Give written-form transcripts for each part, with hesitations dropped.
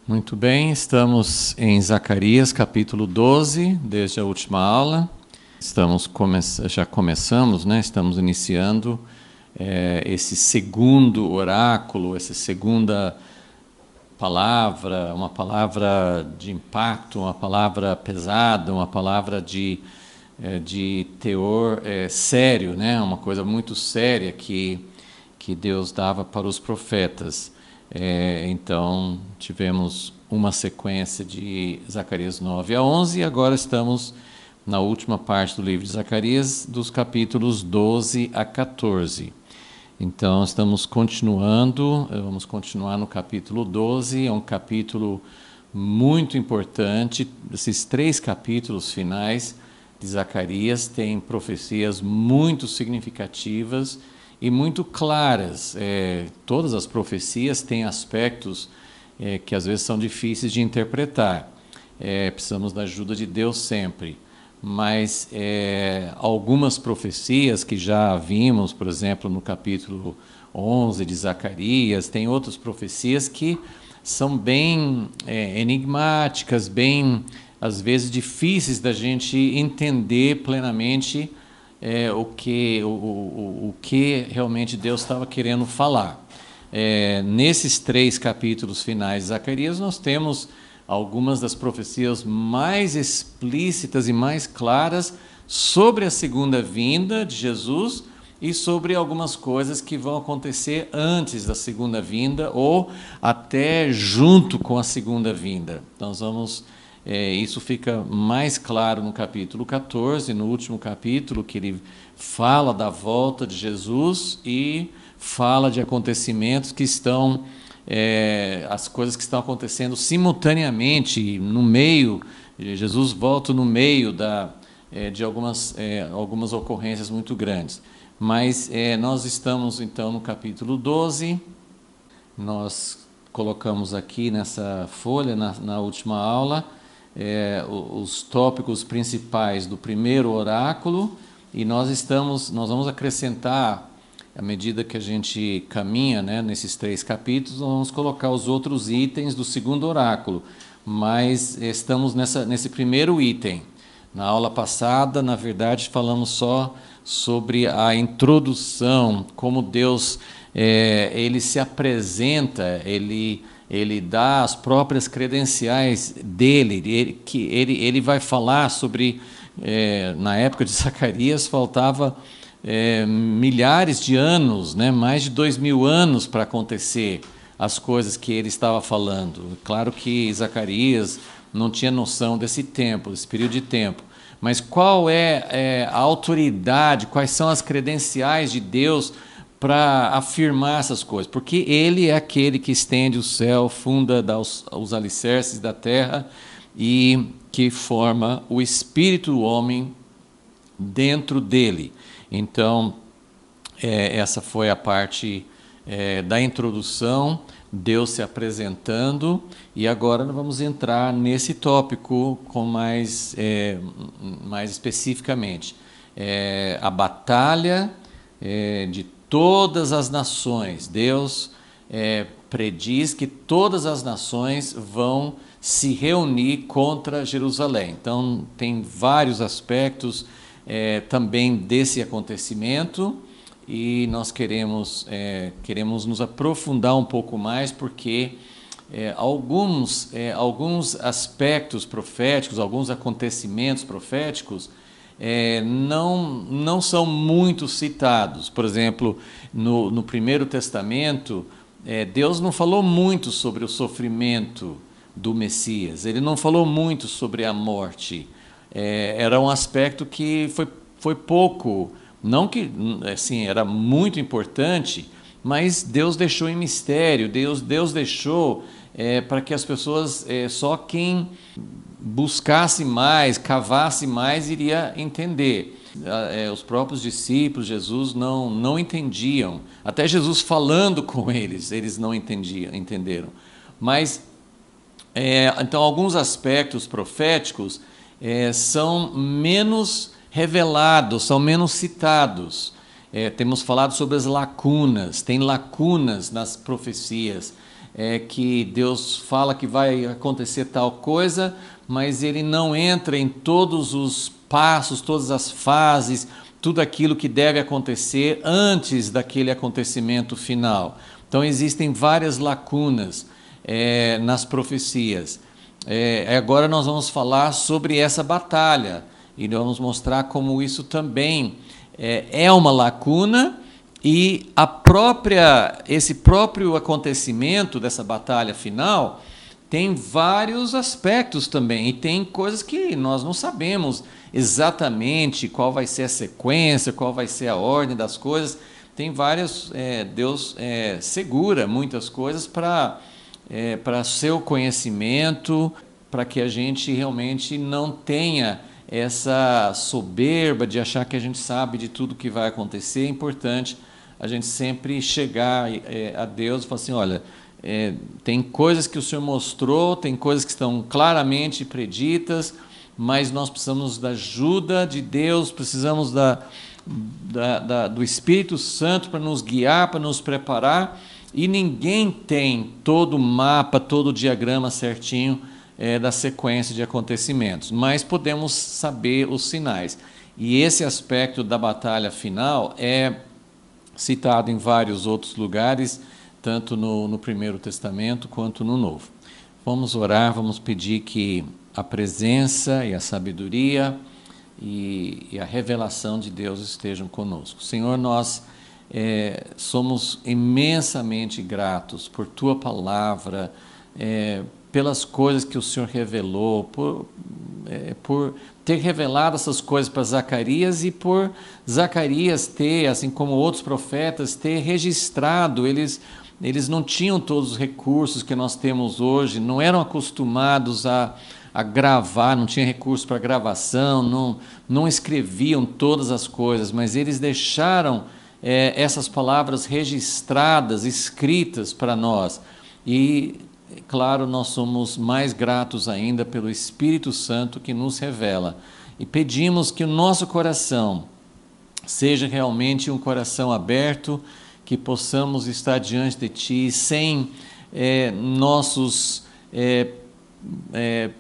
Muito bem, estamos em Zacarias capítulo 12, desde a última aula. Já começamos, né? Estamos iniciando esse segundo oráculo, essa segunda palavra, uma palavra de impacto, uma palavra pesada, uma palavra de teor sério, né? Uma coisa muito séria que Deus dava para os profetas. Então, tivemos uma sequência de Zacarias 9 a 11 e agora estamos na última parte do livro de Zacarias, dos capítulos 12 a 14. Então, vamos continuar no capítulo 12, é um capítulo muito importante. Esses 3 capítulos finais de Zacarias têm profecias muito significativas e muito claras. Todas as profecias têm aspectos que às vezes são difíceis de interpretar. Precisamos da ajuda de Deus sempre. Mas algumas profecias que já vimos, por exemplo, no capítulo 11 de Zacarias, tem outras profecias que são bem enigmáticas, bem, às vezes, difíceis da gente entender plenamente o que realmente Deus estava querendo falar. Nesses 3 capítulos finais de Zacarias, nós temos algumas das profecias mais explícitas e mais claras sobre a segunda vinda de Jesus e sobre algumas coisas que vão acontecer antes da segunda vinda ou até junto com a segunda vinda. Então, isso fica mais claro no capítulo 14, no último capítulo, que ele fala da volta de Jesus e fala de acontecimentos que estão, as coisas que estão acontecendo simultaneamente, no meio, Jesus volta no meio de algumas ocorrências muito grandes. Mas nós estamos, então, no capítulo 12, nós colocamos aqui nessa folha, na última aula, os tópicos principais do primeiro oráculo, e nós vamos acrescentar, à medida que a gente caminha, né, nesses 3 capítulos, nós vamos colocar os outros itens do segundo oráculo, mas estamos nesse primeiro item. Na aula passada, na verdade, falamos só sobre a introdução, como Deus ele se apresenta, ele dá as próprias credenciais dele, ele vai falar sobre, na época de Zacarias, faltava milhares de anos, né, mais de 2000 anos para acontecer as coisas que ele estava falando. Claro que Zacarias não tinha noção desse tempo, desse período de tempo, mas qual é a autoridade, quais são as credenciais de Deus para afirmar essas coisas? Porque ele é aquele que estende o céu, funda os alicerces da terra e que forma o espírito do homem dentro dele. Então, essa foi a parte da introdução, Deus se apresentando, e agora nós vamos entrar nesse tópico com mais especificamente. A batalha de todas as nações. Deus prediz que todas as nações vão se reunir contra Jerusalém. Então, tem vários aspectos também desse acontecimento, e nós queremos nos aprofundar um pouco mais, porque alguns aspectos proféticos, alguns acontecimentos proféticos não são muito citados. Por exemplo, no Primeiro Testamento, Deus não falou muito sobre o sofrimento do Messias, ele não falou muito sobre a morte. Era um aspecto que foi pouco, não que assim, era muito importante, mas Deus deixou em mistério, Deus deixou para que as pessoas, só quem buscasse mais, cavasse mais, iria entender. Os próprios discípulos, Jesus, não entendiam. Até Jesus falando com eles não entenderam. Mas, então, alguns aspectos proféticos são menos revelados, são menos citados. Temos falado sobre as lacunas, tem lacunas nas profecias. que Deus fala que vai acontecer tal coisa, mas ele não entra em todos os passos, todas as fases, tudo aquilo que deve acontecer antes daquele acontecimento final. Então existem várias lacunas nas profecias. Agora nós vamos falar sobre essa batalha e vamos mostrar como isso também é uma lacuna, e esse próprio acontecimento dessa batalha final tem vários aspectos também, e tem coisas que nós não sabemos exatamente qual vai ser a sequência, qual vai ser a ordem das coisas. Tem várias, Deus segura muitas coisas para seu conhecimento, para que a gente realmente não tenha essa soberba de achar que a gente sabe de tudo que vai acontecer. É importante a gente sempre chegar a Deus e falar assim, olha, tem coisas que o Senhor mostrou, tem coisas que estão claramente preditas, mas nós precisamos da ajuda de Deus, precisamos do Espírito Santo para nos guiar, para nos preparar, e ninguém tem todo o mapa, todo o diagrama certinho da sequência de acontecimentos, mas podemos saber os sinais. E esse aspecto da batalha final é citado em vários outros lugares, tanto no Primeiro Testamento quanto no Novo. Vamos orar, vamos pedir que a presença e a sabedoria e a revelação de Deus estejam conosco. Senhor, nós somos imensamente gratos por Tua palavra, pelas coisas que o Senhor revelou, por ter revelado essas coisas para Zacarias, e por Zacarias ter, assim como outros profetas, ter registrado. Eles não tinham todos os recursos que nós temos hoje, não eram acostumados a gravar, não tinha recurso para gravação, não escreviam todas as coisas, mas eles deixaram essas palavras registradas, escritas para nós. E claro, nós somos mais gratos ainda pelo Espírito Santo que nos revela. E pedimos que o nosso coração seja realmente um coração aberto, que possamos estar diante de Ti sem nossos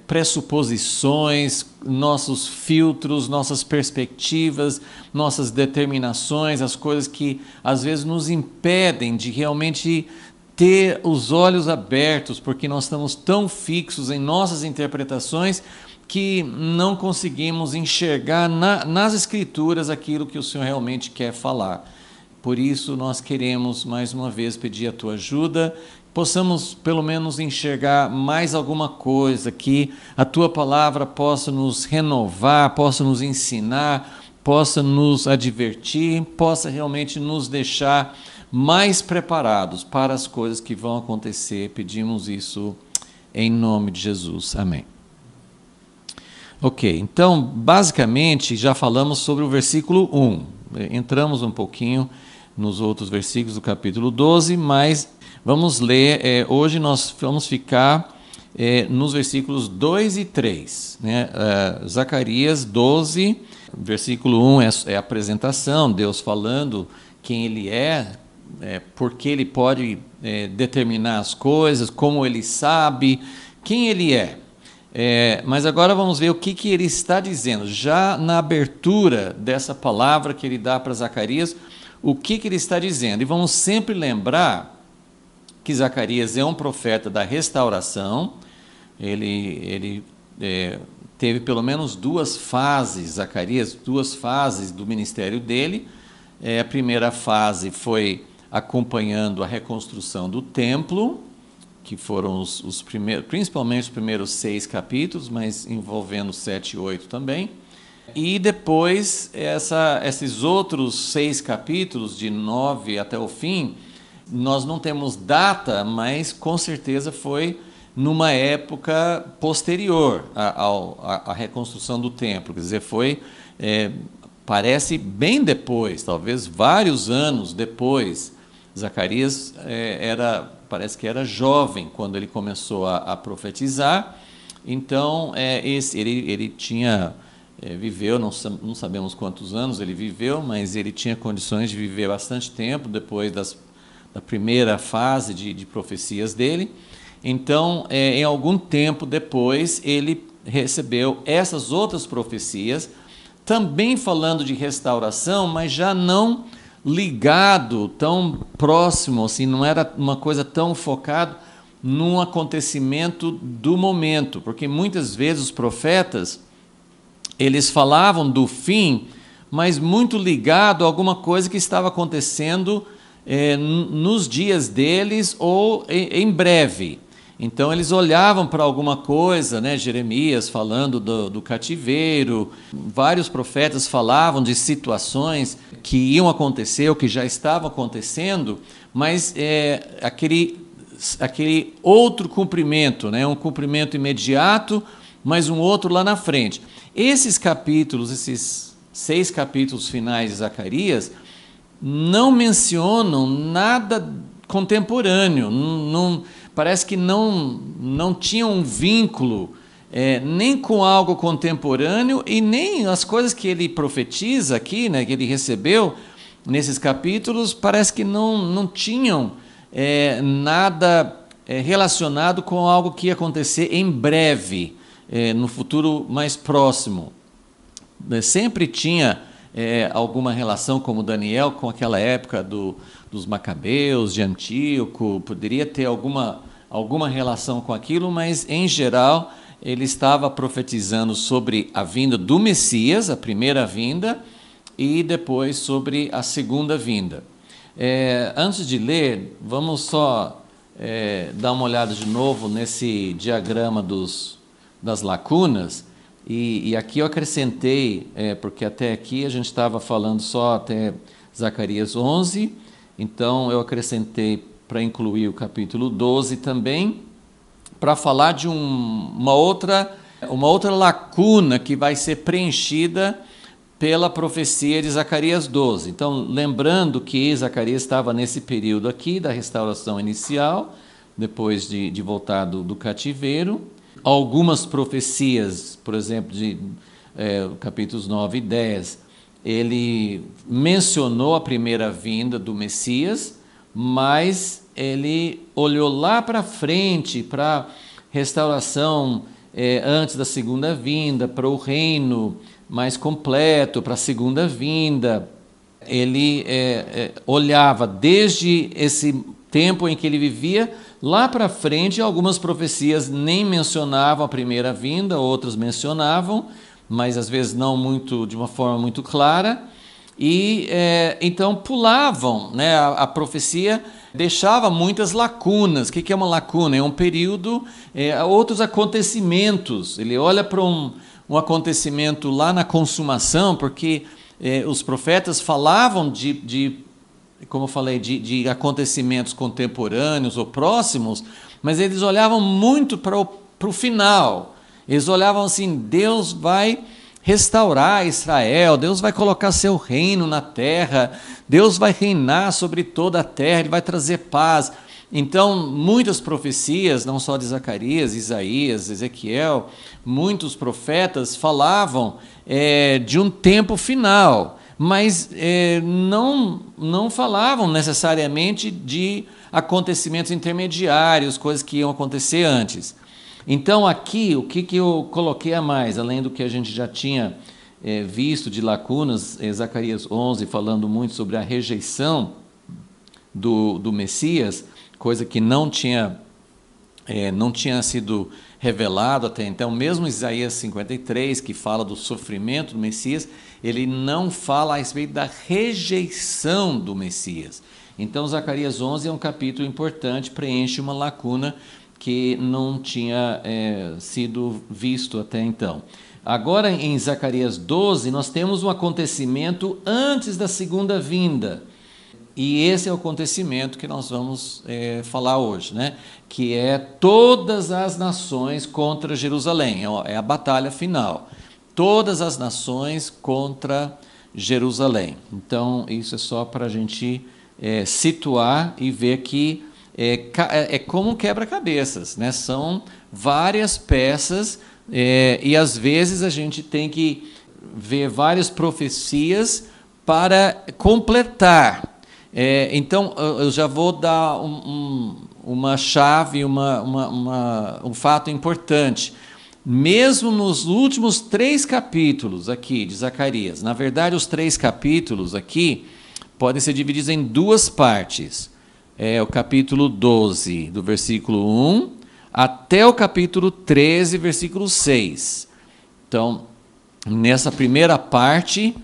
pressuposições, nossos filtros, nossas perspectivas, nossas determinações, as coisas que às vezes nos impedem de realmente ter os olhos abertos, porque nós estamos tão fixos em nossas interpretações que não conseguimos enxergar nas Escrituras aquilo que o Senhor realmente quer falar. Por isso nós queremos mais uma vez pedir a Tua ajuda, possamos pelo menos enxergar mais alguma coisa, que a Tua palavra possa nos renovar, possa nos ensinar, possa nos advertir, possa realmente nos deixar mais preparados para as coisas que vão acontecer. Pedimos isso em nome de Jesus. Amém. Ok, então, basicamente, já falamos sobre o versículo 1. Entramos um pouquinho nos outros versículos do capítulo 12, mas vamos ler, hoje nós vamos ficar nos versículos 2 e 3. Né? Zacarias 12, versículo 1 é a apresentação, Deus falando quem Ele é, porque Ele pode determinar as coisas, como Ele sabe, quem Ele é. Mas agora vamos ver o que Ele está dizendo. Já na abertura dessa palavra que Ele dá para Zacarias, o que Ele está dizendo. E vamos sempre lembrar que Zacarias é um profeta da restauração. Ele teve pelo menos duas fases, Zacarias, duas fases do ministério dele. A primeira fase foi acompanhando a reconstrução do templo, que foram os primeiros, principalmente os primeiros 6 capítulos, mas envolvendo 7 e 8 também. E depois, esses outros 6 capítulos, de 9 até o fim, nós não temos data, mas com certeza foi numa época posterior à reconstrução do templo. Quer dizer, parece bem depois, talvez vários anos depois. Zacarias parece que era jovem quando ele começou a profetizar. Então, ele viveu, não sabemos quantos anos ele viveu, mas ele tinha condições de viver bastante tempo depois da primeira fase de profecias dele. Então, em algum tempo depois, ele recebeu essas outras profecias, também falando de restauração, mas já não ligado, tão próximo, assim, não era uma coisa tão focada num acontecimento do momento, porque muitas vezes os profetas, eles falavam do fim, mas muito ligado a alguma coisa que estava acontecendo nos dias deles ou em breve. Então eles olhavam para alguma coisa, né? Jeremias falando do cativeiro, vários profetas falavam de situações que iam acontecer ou que já estavam acontecendo, mas aquele outro cumprimento, né? Um cumprimento imediato, mas um outro lá na frente. Esses capítulos, esses 6 capítulos finais de Zacarias, não mencionam nada contemporâneo, parece que não tinha um vínculo nem com algo contemporâneo e nem as coisas que ele profetiza aqui, né, que ele recebeu nesses capítulos, parece que não tinham nada relacionado com algo que ia acontecer em breve, no futuro mais próximo. Sempre tinha alguma relação, como Daniel, com aquela época dos Macabeus, de Antíoco, poderia ter alguma relação com aquilo, mas, em geral, ele estava profetizando sobre a vinda do Messias, a primeira vinda, e depois sobre a segunda vinda. Antes de ler, vamos só dar uma olhada de novo nesse diagrama das lacunas, e aqui eu acrescentei, porque até aqui a gente estava falando só até Zacarias 11, então eu acrescentei para incluir o capítulo 12 também, para falar de uma outra lacuna que vai ser preenchida pela profecia de Zacarias 12. Então, lembrando que Zacarias estava nesse período aqui da restauração inicial, depois de voltar do cativeiro. Algumas profecias, por exemplo, de capítulos 9 e 10, ele mencionou a primeira vinda do Messias, mas ele olhou lá para frente, para a restauração antes da segunda vinda, para o reino mais completo, para a segunda vinda. Ele olhava desde esse tempo em que ele vivia, lá para frente. Algumas profecias nem mencionavam a primeira vinda, outras mencionavam, mas às vezes não de uma forma muito clara, e então pulavam, né? A profecia deixava muitas lacunas. O que é uma lacuna? É um período, outros acontecimentos. Ele olha para um acontecimento lá na consumação, porque os profetas falavam como eu falei, de acontecimentos contemporâneos ou próximos, mas eles olhavam muito para o final. Eles olhavam assim: Deus vai restaurar Israel, Deus vai colocar seu reino na terra, Deus vai reinar sobre toda a terra, Ele vai trazer paz. Então, muitas profecias, não só de Zacarias, Isaías, Ezequiel, muitos profetas falavam de um tempo final, mas não falavam necessariamente de acontecimentos intermediários, coisas que iam acontecer antes. Então, aqui, o que eu coloquei a mais, além do que a gente já tinha visto de lacunas, Zacarias 11, falando muito sobre a rejeição do Messias, coisa que não tinha sido revelado até então. Mesmo Isaías 53, que fala do sofrimento do Messias, ele não fala a respeito da rejeição do Messias. Então, Zacarias 11 é um capítulo importante, preenche uma lacuna que não tinha sido visto até então. Agora, em Zacarias 12, nós temos um acontecimento antes da segunda vinda. E esse é o acontecimento que nós vamos falar hoje, né? Que é todas as nações contra Jerusalém. É a batalha final. Todas as nações contra Jerusalém. Então, isso é só para a gente situar e ver que é como um quebra-cabeças, né? São várias peças e às vezes a gente tem que ver várias profecias para completar. Então, eu já vou dar uma chave, um fato importante. Mesmo nos últimos 3 capítulos aqui de Zacarias, na verdade, os 3 capítulos aqui podem ser divididos em 2 partes. O capítulo 12, do versículo 1, até o capítulo 13, versículo 6. Então, nessa primeira parte,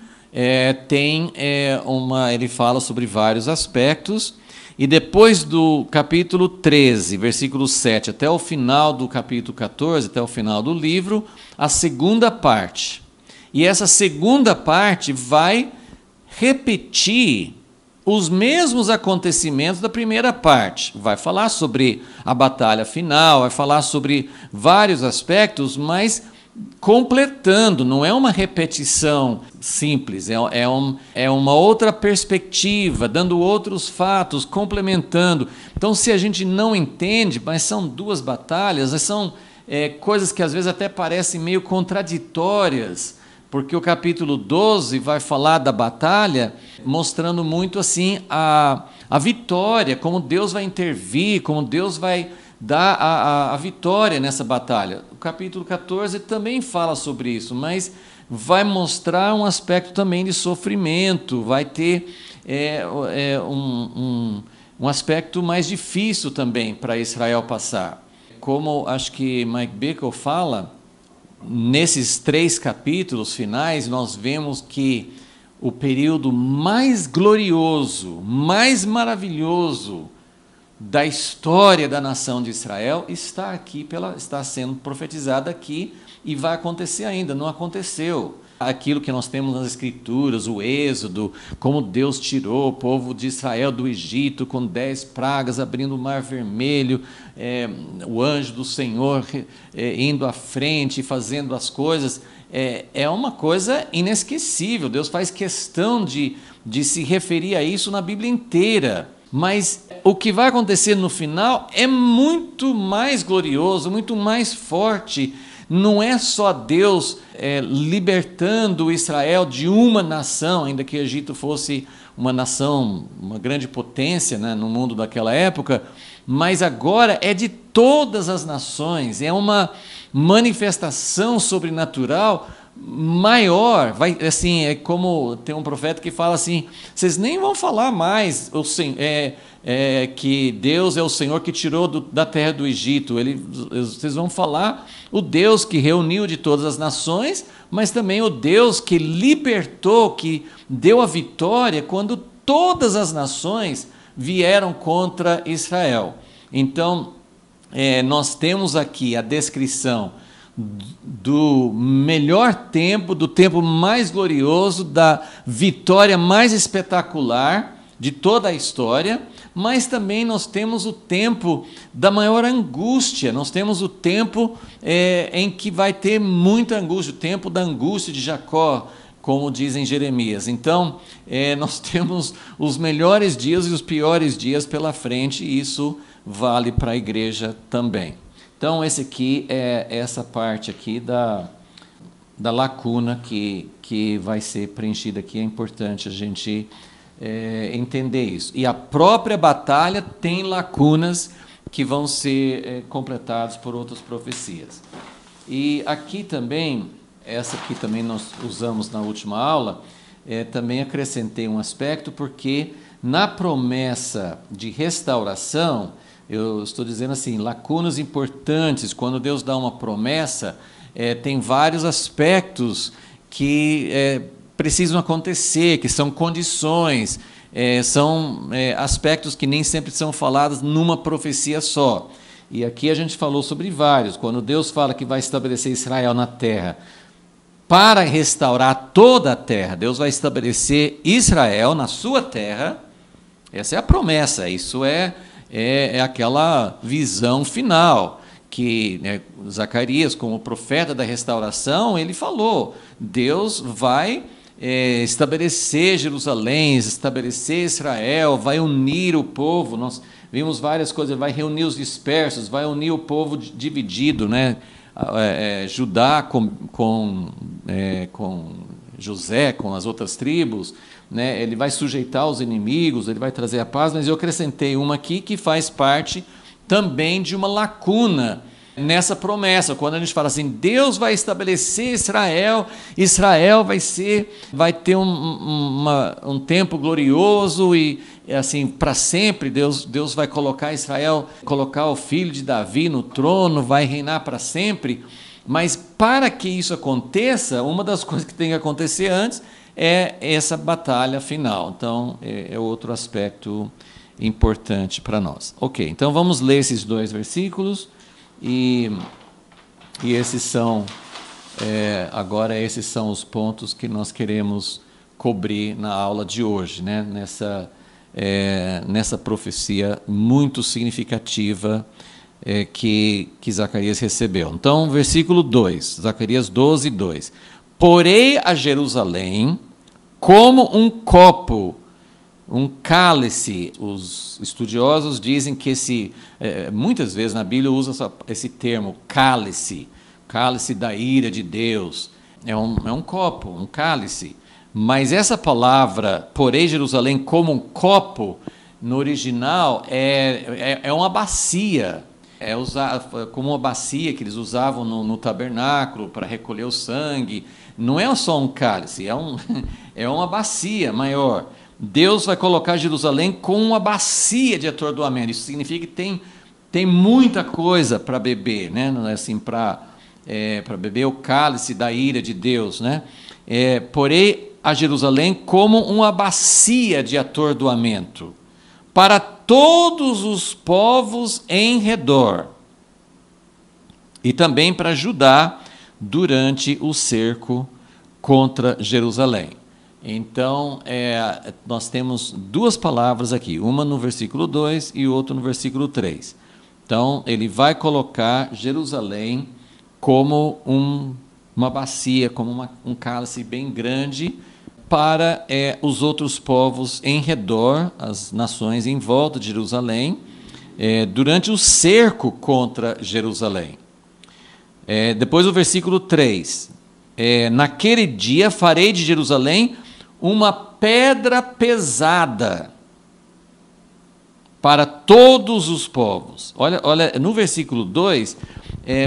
ele fala sobre vários aspectos, e depois do capítulo 13, versículo 7, até o final do capítulo 14, até o final do livro, a segunda parte. E essa segunda parte vai repetir os mesmos acontecimentos da primeira parte. Vai falar sobre a batalha final, vai falar sobre vários aspectos, mas completando, não é uma repetição simples, é uma outra perspectiva, dando outros fatos, complementando. Então, se a gente não entende, mas são 2 batalhas, são coisas que às vezes até parecem meio contraditórias, porque o capítulo 12 vai falar da batalha, mostrando muito assim a vitória, como Deus vai intervir, como Deus vai dar a vitória nessa batalha. O capítulo 14 também fala sobre isso, mas vai mostrar um aspecto também de sofrimento, vai ter um aspecto mais difícil também para Israel passar. Como acho que Mike Bickle fala, nesses 3 capítulos finais, nós vemos que o período mais glorioso, mais maravilhoso da história da nação de Israel está sendo profetizada aqui e vai acontecer ainda, não aconteceu. Aquilo que nós temos nas Escrituras, o Êxodo, como Deus tirou o povo de Israel do Egito com 10 pragas, abrindo o Mar Vermelho, o anjo do Senhor indo à frente, fazendo as coisas, é uma coisa inesquecível. Deus faz questão de se referir a isso na Bíblia inteira. Mas o que vai acontecer no final é muito mais glorioso, muito mais forte. Não é só Deus libertando Israel de uma nação, ainda que o Egito fosse uma nação, uma grande potência, né, no mundo daquela época, mas agora é de todas as nações, é uma manifestação sobrenatural maior. É como tem um profeta que fala assim: vocês nem vão falar mais que Deus é o Senhor que tirou da terra do Egito. Vocês vão falar o Deus que reuniu de todas as nações, mas também o Deus que libertou, que deu a vitória quando todas as nações vieram contra Israel. Então, nós temos aqui a descrição do melhor tempo, do tempo mais glorioso, da vitória mais espetacular de toda a história, mas também nós temos o tempo da maior angústia, nós temos o tempo em que vai ter muita angústia, o tempo da angústia de Jacó, como diz em Jeremias. Então, nós temos os melhores dias e os piores dias pela frente, e isso vale para a igreja também. Então, esse aqui essa parte aqui da lacuna que vai ser preenchida aqui. É importante a gente entender isso. E a própria batalha tem lacunas que vão ser completadas por outras profecias. E aqui também, essa aqui também nós usamos na última aula, também acrescentei um aspecto, porque na promessa de restauração, eu estou dizendo assim, lacunas importantes. Quando Deus dá uma promessa, tem vários aspectos que precisam acontecer, que são condições, são aspectos que nem sempre são falados numa profecia só. E aqui a gente falou sobre vários. Quando Deus fala que vai estabelecer Israel na terra para restaurar toda a terra, Deus vai estabelecer Israel na sua terra. Essa é a promessa, isso é aquela visão final que Zacarias, como profeta da restauração, ele falou: Deus vai estabelecer Jerusalém, estabelecer Israel, vai unir o povo. Nós vimos várias coisas, vai reunir os dispersos, vai unir o povo dividido, né? Judá com José com as outras tribos, né? Ele vai sujeitar os inimigos, ele vai trazer a paz, mas eu acrescentei uma aqui que faz parte também de uma lacuna nessa promessa, quando a gente fala assim, Deus vai estabelecer Israel, Israel vai ter um tempo glorioso e assim, para sempre, Deus vai colocar Israel, colocar o filho de Davi no trono, vai reinar para sempre, mas para que isso aconteça, uma das coisas que tem que acontecer antes é essa batalha final. Então, é outro aspecto importante para nós. Ok, então vamos ler esses 2 versículos. E esses são, agora esses são os pontos que nós queremos cobrir na aula de hoje, né? Nessa profecia muito significativa que Zacarias recebeu. Então, versículo 2, Zacarias 12, 2. Porei a Jerusalém como um copo, um cálice. Os estudiosos dizem que muitas vezes na Bíblia usa esse termo, cálice, cálice da ira de Deus. É um copo, um cálice. Mas essa palavra, porém Jerusalém como um copo, no original é uma bacia. É como uma bacia que eles usavam no tabernáculo para recolher o sangue. Não é só um cálice, é uma bacia maior. Deus vai colocar Jerusalém com uma bacia de atordoamento. Isso significa que tem muita coisa para beber, né? Assim, para beber o cálice da ira de Deus, né? Porém, a Jerusalém como uma bacia de atordoamento para todos os povos em redor e também para Judá durante o cerco contra Jerusalém. Então, nós temos 2 palavras aqui, uma no versículo 2 e outra no versículo 3. Então, ele vai colocar Jerusalém como uma bacia, como um cálice bem grande para os outros povos em redor, as nações em volta de Jerusalém, durante o cerco contra Jerusalém. Depois o versículo 3. Naquele dia farei de Jerusalém uma pedra pesada para todos os povos. Olha, no versículo 2,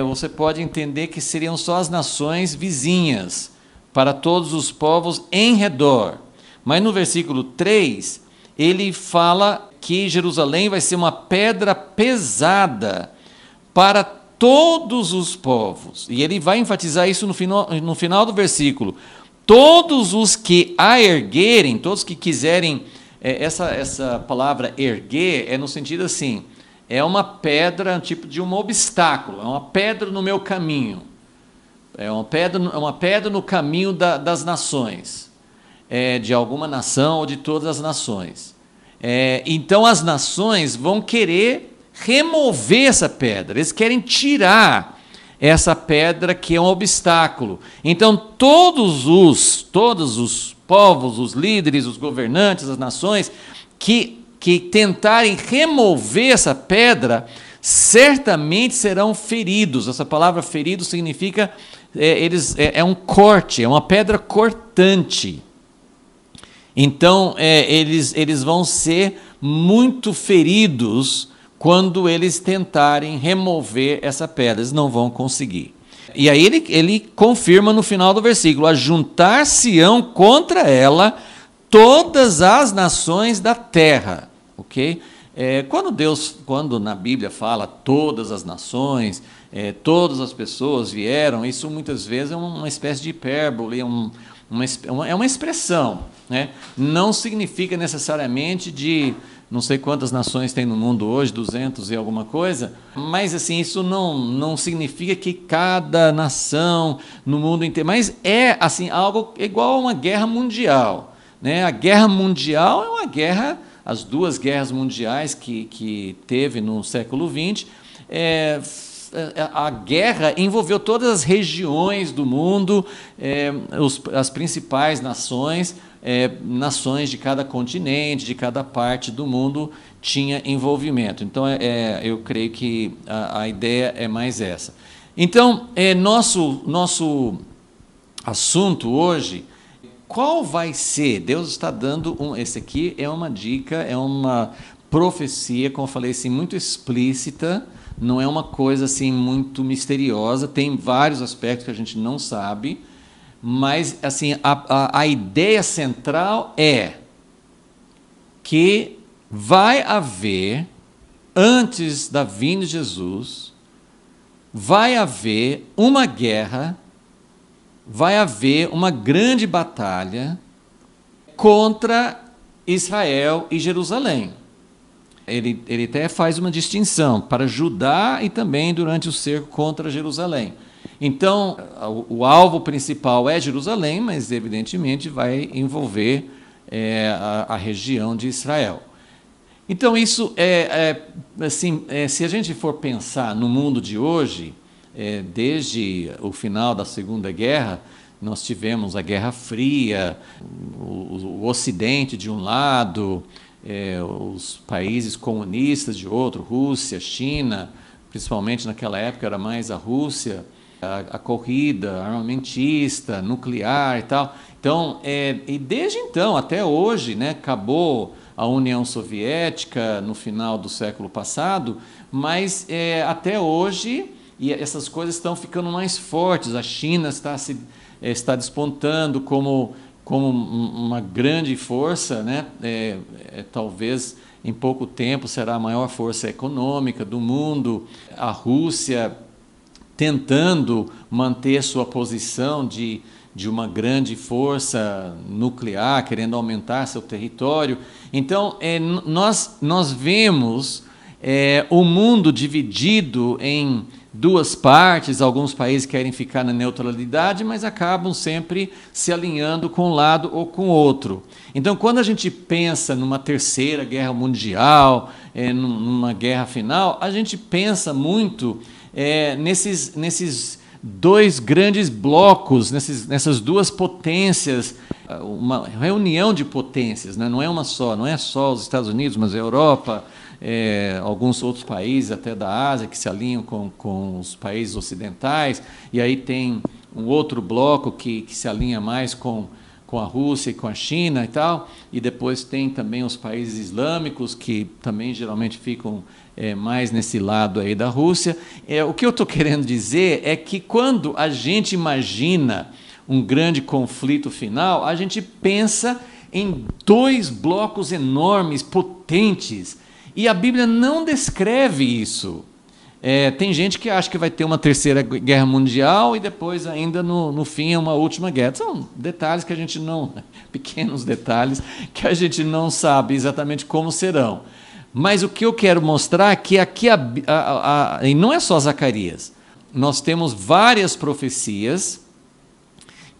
você pode entender que seriam só as nações vizinhas, para todos os povos em redor. Mas no versículo 3, ele fala que Jerusalém vai ser uma pedra pesada para todos os povos. E ele vai enfatizar isso no final do versículo. Todos os que a erguerem, todos que quiserem, essa palavra erguer é no sentido assim, é uma pedra, tipo de um obstáculo, é uma pedra no meu caminho, é uma pedra no caminho das nações, de alguma nação ou de todas as nações. Então as nações vão querer remover essa pedra, eles querem tirar essa pedra que é um obstáculo. Então todos os povos, os líderes, os governantes, as nações que tentarem remover essa pedra, certamente serão feridos. Essa palavra ferido significa um corte, é uma pedra cortante. Então eles vão ser muito feridos quando eles tentarem remover essa pedra, eles não vão conseguir. E aí ele confirma no final do versículo, ajuntar-se-ão contra ela todas as nações da terra. Ok? Quando na Bíblia fala todas as nações, todas as pessoas vieram, isso muitas vezes é uma espécie de hipérbole, é uma expressão, né? Não significa necessariamente de não sei quantas nações tem no mundo hoje, 200 e alguma coisa, mas assim, isso não significa que cada nação no mundo inteiro, mas é assim, algo igual a uma guerra mundial, né? A guerra mundial é uma guerra, as 2 guerras mundiais que teve no século XX, a guerra envolveu todas as regiões do mundo, as principais nações, nações de cada continente, de cada parte do mundo tinha envolvimento. Então, eu creio que a ideia é mais essa. Então, nosso assunto hoje, qual vai ser? Deus está dando esse aqui é uma dica, é uma profecia, como eu falei assim, muito explícita, não é uma coisa assim muito misteriosa, tem vários aspectos que a gente não sabe, mas assim, a ideia central é que vai haver, antes da vinda de Jesus, vai haver uma guerra, vai haver uma grande batalha contra Israel e Jerusalém. Ele até faz uma distinção para Judá e também durante o cerco contra Jerusalém. Então, o alvo principal é Jerusalém, mas evidentemente vai envolver a região de Israel. Então, isso se a gente for pensar no mundo de hoje, desde o final da Segunda Guerra, nós tivemos a Guerra Fria, o Ocidente de um lado, os países comunistas de outro, Rússia, China, principalmente naquela época era mais a Rússia, a corrida armamentista, nuclear e tal. Então, e desde então até hoje, né, acabou a União Soviética no final do século passado, mas até hoje e essas coisas estão ficando mais fortes. A China está despontando como uma grande força, né? Talvez em pouco tempo será a maior força econômica do mundo. A Rússia tentando manter sua posição de uma grande força nuclear, querendo aumentar seu território. Então, nós vemos o mundo dividido em duas partes. Alguns países querem ficar na neutralidade, mas acabam sempre se alinhando com um lado ou com o outro. Então, quando a gente pensa numa terceira guerra mundial, numa guerra final, a gente pensa muito nesses dois grandes blocos, nessas duas potências, uma reunião de potências, né? Não é uma só, não é só os Estados Unidos, mas a Europa, alguns outros países até da Ásia que se alinham com os países ocidentais, e aí tem um outro bloco que se alinha mais com a Rússia e com a China e tal, e depois tem também os países islâmicos que também geralmente ficam mais nesse lado aí da Rússia. O que eu estou querendo dizer é que quando a gente imagina um grande conflito final, a gente pensa em dois blocos enormes, potentes, e a Bíblia não descreve isso. Tem gente que acha que vai ter uma terceira guerra mundial e depois ainda no fim uma última guerra. São detalhes que a gente não, pequenos detalhes, que a gente não sabe exatamente como serão. Mas o que eu quero mostrar é que aqui, e não é só Zacarias, nós temos várias profecias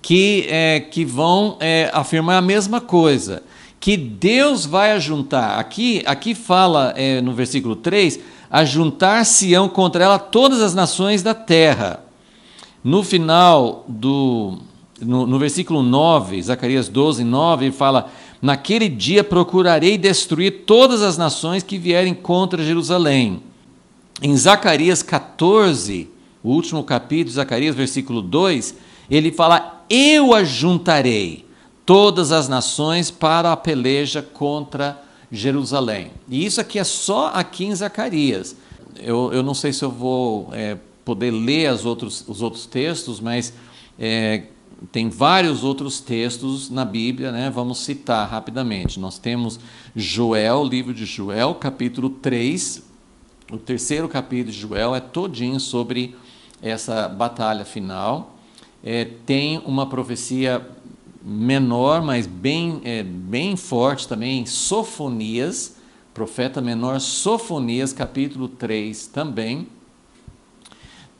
que vão afirmar a mesma coisa, que Deus vai ajuntar. Aqui fala no versículo 3, ajuntar Sião contra ela todas as nações da terra. No final no versículo 9, Zacarias 12, 9, ele fala: naquele dia procurarei destruir todas as nações que vierem contra Jerusalém. Em Zacarias 14, o último capítulo de Zacarias, versículo 2, ele fala: eu ajuntarei todas as nações para a peleja contra Jerusalém. E isso aqui é só aqui em Zacarias. Eu não sei se eu vou poder ler os outros textos, mas tem vários outros textos na Bíblia, né? Vamos citar rapidamente. Nós temos Joel, livro de Joel, capítulo 3. O terceiro capítulo de Joel é todinho sobre essa batalha final. Tem uma profecia menor, mas bem forte também, em Sofonias, profeta menor, Sofonias, capítulo 3 também.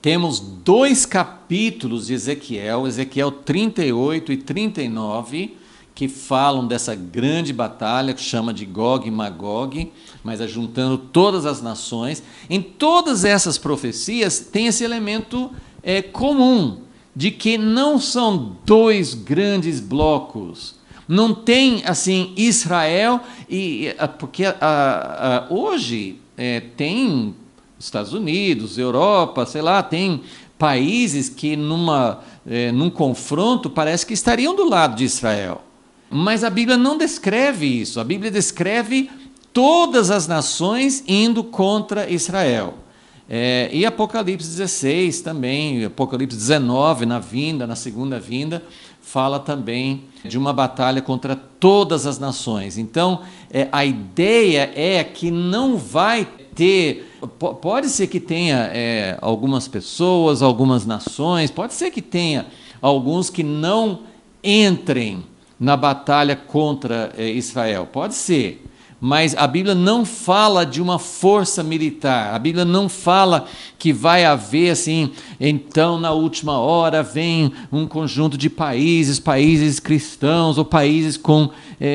Temos 2 capítulos de Ezequiel, Ezequiel 38 e 39, que falam dessa grande batalha que chama de Gog e Magog, mas ajuntando todas as nações. Em todas essas profecias tem esse elemento comum, de que não são dois grandes blocos. Não tem assim Israel, porque hoje tem Estados Unidos, Europa, sei lá, tem países que num confronto parece que estariam do lado de Israel. Mas a Bíblia não descreve isso. A Bíblia descreve todas as nações indo contra Israel. E Apocalipse 16 também, Apocalipse 19, na segunda vinda, fala também de uma batalha contra todas as nações. Então, a ideia é que não vai ter... Pode ser que tenha algumas pessoas, algumas nações, pode ser que tenha alguns que não entrem na batalha contra Israel, pode ser. Mas a Bíblia não fala de uma força militar, a Bíblia não fala que vai haver assim, então na última hora vem um conjunto de países cristãos ou países com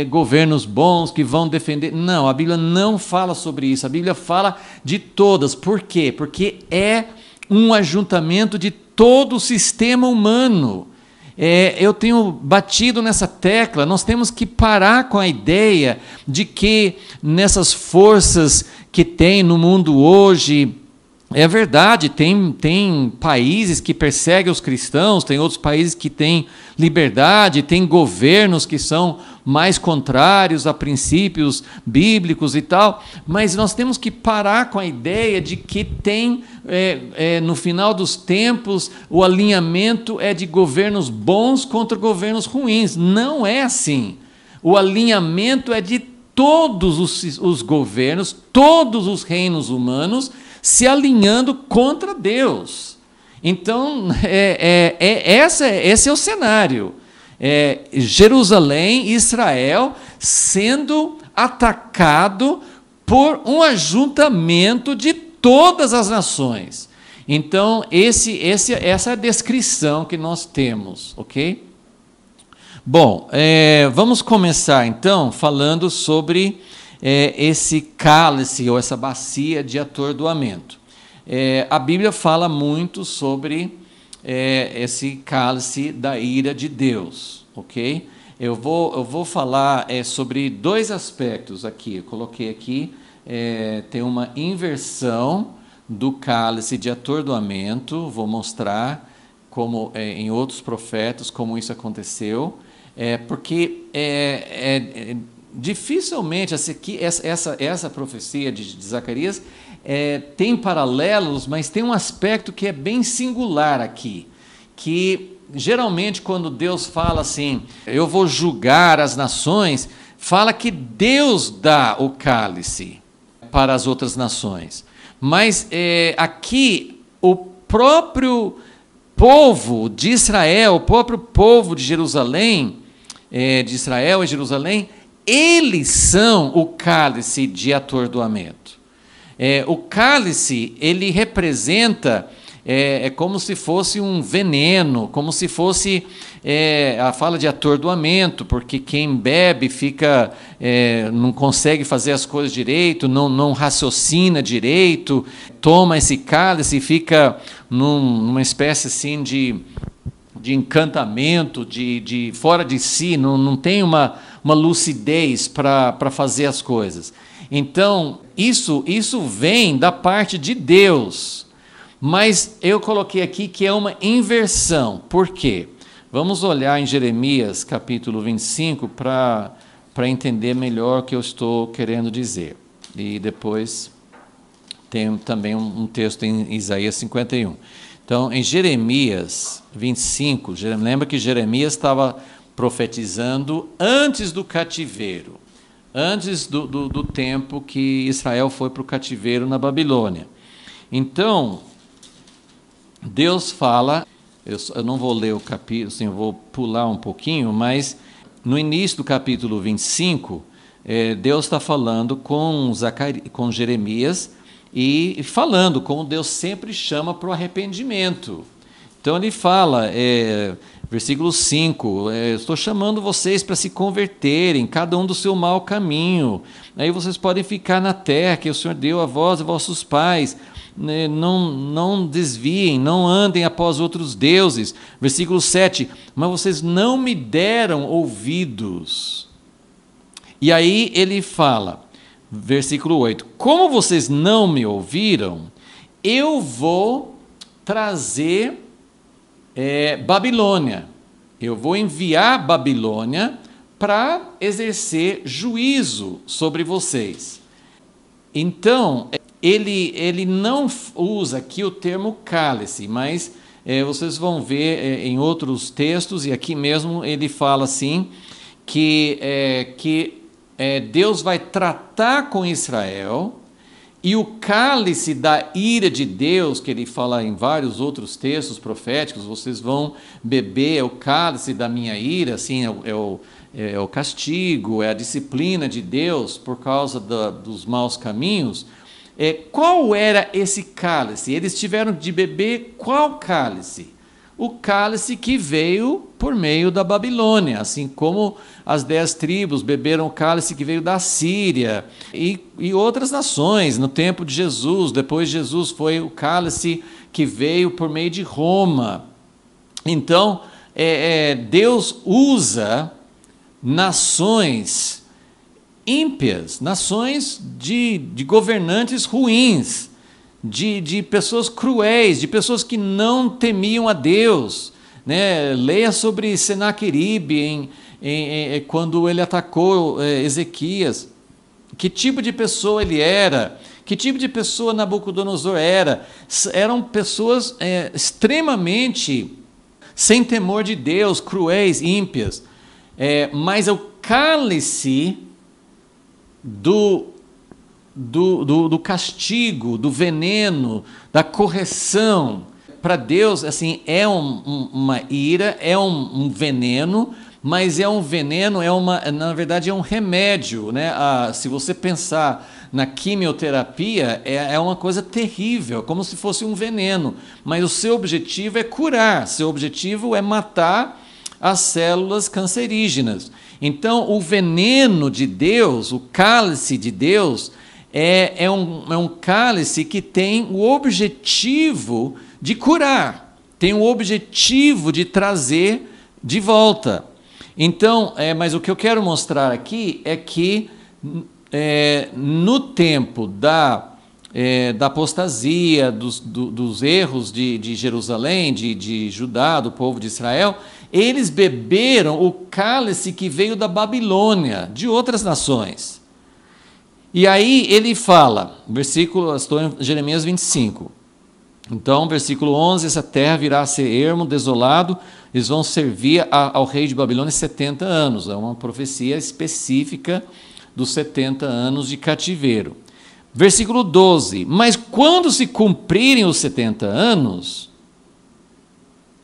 governos bons que vão defender. Não, a Bíblia não fala sobre isso, a Bíblia fala de todas. Por quê? Porque é um ajuntamento de todo o sistema humano. Eu tenho batido nessa tecla, nós temos que parar com a ideia de que nessas forças que tem no mundo hoje, é verdade, tem países que perseguem os cristãos, tem outros países que têm liberdade, tem governos que são mais contrários a princípios bíblicos e tal, mas nós temos que parar com a ideia de que tem, no final dos tempos, o alinhamento é de governos bons contra governos ruins. Não é assim. O alinhamento é de todos os governos, todos os reinos humanos, se alinhando contra Deus. Então, esse é o cenário. Jerusalém, Israel, sendo atacado por um ajuntamento de todas as nações. Então, essa é a descrição que nós temos, ok? Bom, vamos começar então falando sobre esse cálice ou essa bacia de atordoamento. A Bíblia fala muito sobre esse cálice da ira de Deus, ok? Eu vou falar sobre dois aspectos aqui. Eu coloquei aqui, tem uma inversão do cálice de atordoamento. Vou mostrar como em outros profetas como isso aconteceu, porque dificilmente essa profecia de Zacarias tem paralelos, mas tem um aspecto que é bem singular aqui, que geralmente quando Deus fala assim, eu vou julgar as nações, fala que Deus dá o cálice para as outras nações. Mas aqui o próprio povo de Israel, o próprio povo de Jerusalém, de Israel e Jerusalém, eles são o cálice de atordoamento. O cálice, ele representa, como se fosse um veneno, como se fosse, a fala de atordoamento, porque quem bebe fica, não consegue fazer as coisas direito, não raciocina direito, toma esse cálice e fica numa espécie assim de encantamento, de fora de si, não tem uma lucidez para fazer as coisas. Então, isso vem da parte de Deus, mas eu coloquei aqui que é uma inversão. Por quê? Vamos olhar em Jeremias, capítulo 25, para entender melhor o que eu estou querendo dizer. E depois tem também um texto em Isaías 51. Então, em Jeremias 25, lembra que Jeremias estava profetizando antes do cativeiro, antes do tempo que Israel foi para o cativeiro na Babilônia. Então, Deus fala, eu não vou ler o capítulo, assim, eu vou pular um pouquinho, mas no início do capítulo 25, Deus está falando com Jeremias e falando como Deus sempre chama para o arrependimento. Então ele fala, versículo 5, estou chamando vocês para se converterem, cada um do seu mau caminho. Aí vocês podem ficar na terra que o Senhor deu a vós e vossos pais. Não desviem, não andem após outros deuses. Versículo 7, mas vocês não me deram ouvidos. E aí ele fala, versículo 8, como vocês não me ouviram, eu vou trazer Babilônia. Eu vou enviar Babilônia para exercer juízo sobre vocês. Então, ele não usa aqui o termo cálice, mas vocês vão ver em outros textos, e aqui mesmo ele fala assim, que Deus vai tratar com Israel, e o cálice da ira de Deus, que ele fala em vários outros textos proféticos, vocês vão beber o cálice da minha ira, assim, é o castigo, é a disciplina de Deus por causa dos maus caminhos. Qual era esse cálice? Eles tiveram de beber qual cálice? O cálice que veio por meio da Babilônia, assim como as 10 tribos beberam o cálice que veio da Síria e outras nações no tempo de Jesus. Depois de Jesus foi o cálice que veio por meio de Roma. Então, Deus usa nações ímpias, nações de governantes ruins, de pessoas cruéis, de pessoas que não temiam a Deus. Né? Leia sobre Senaqueribe quando ele atacou Ezequias. Que tipo de pessoa ele era? Que tipo de pessoa Nabucodonosor era? Eram pessoas extremamente sem temor de Deus, cruéis, ímpias. Mas o cálice do castigo, do veneno, da correção, para Deus, assim, é uma ira, é um veneno, mas é um veneno, na verdade é um remédio, né? Se você pensar na quimioterapia, é uma coisa terrível, como se fosse um veneno, mas o seu objetivo é curar, seu objetivo é matar as células cancerígenas. Então, o veneno de Deus, o cálice de Deus, é um cálice que tem o objetivo de curar, tem o objetivo de trazer de volta. Então, mas o que eu quero mostrar aqui é que no tempo da apostasia, dos erros de Jerusalém, de Judá, do povo de Israel, eles beberam o cálice que veio da Babilônia, de outras nações. E aí ele fala, estou em Jeremias 25. Então, versículo 11, essa terra virá a ser ermo, desolado, eles vão servir ao rei de Babilônia 70 anos. É uma profecia específica dos 70 anos de cativeiro. Versículo 12, mas quando se cumprirem os 70 anos,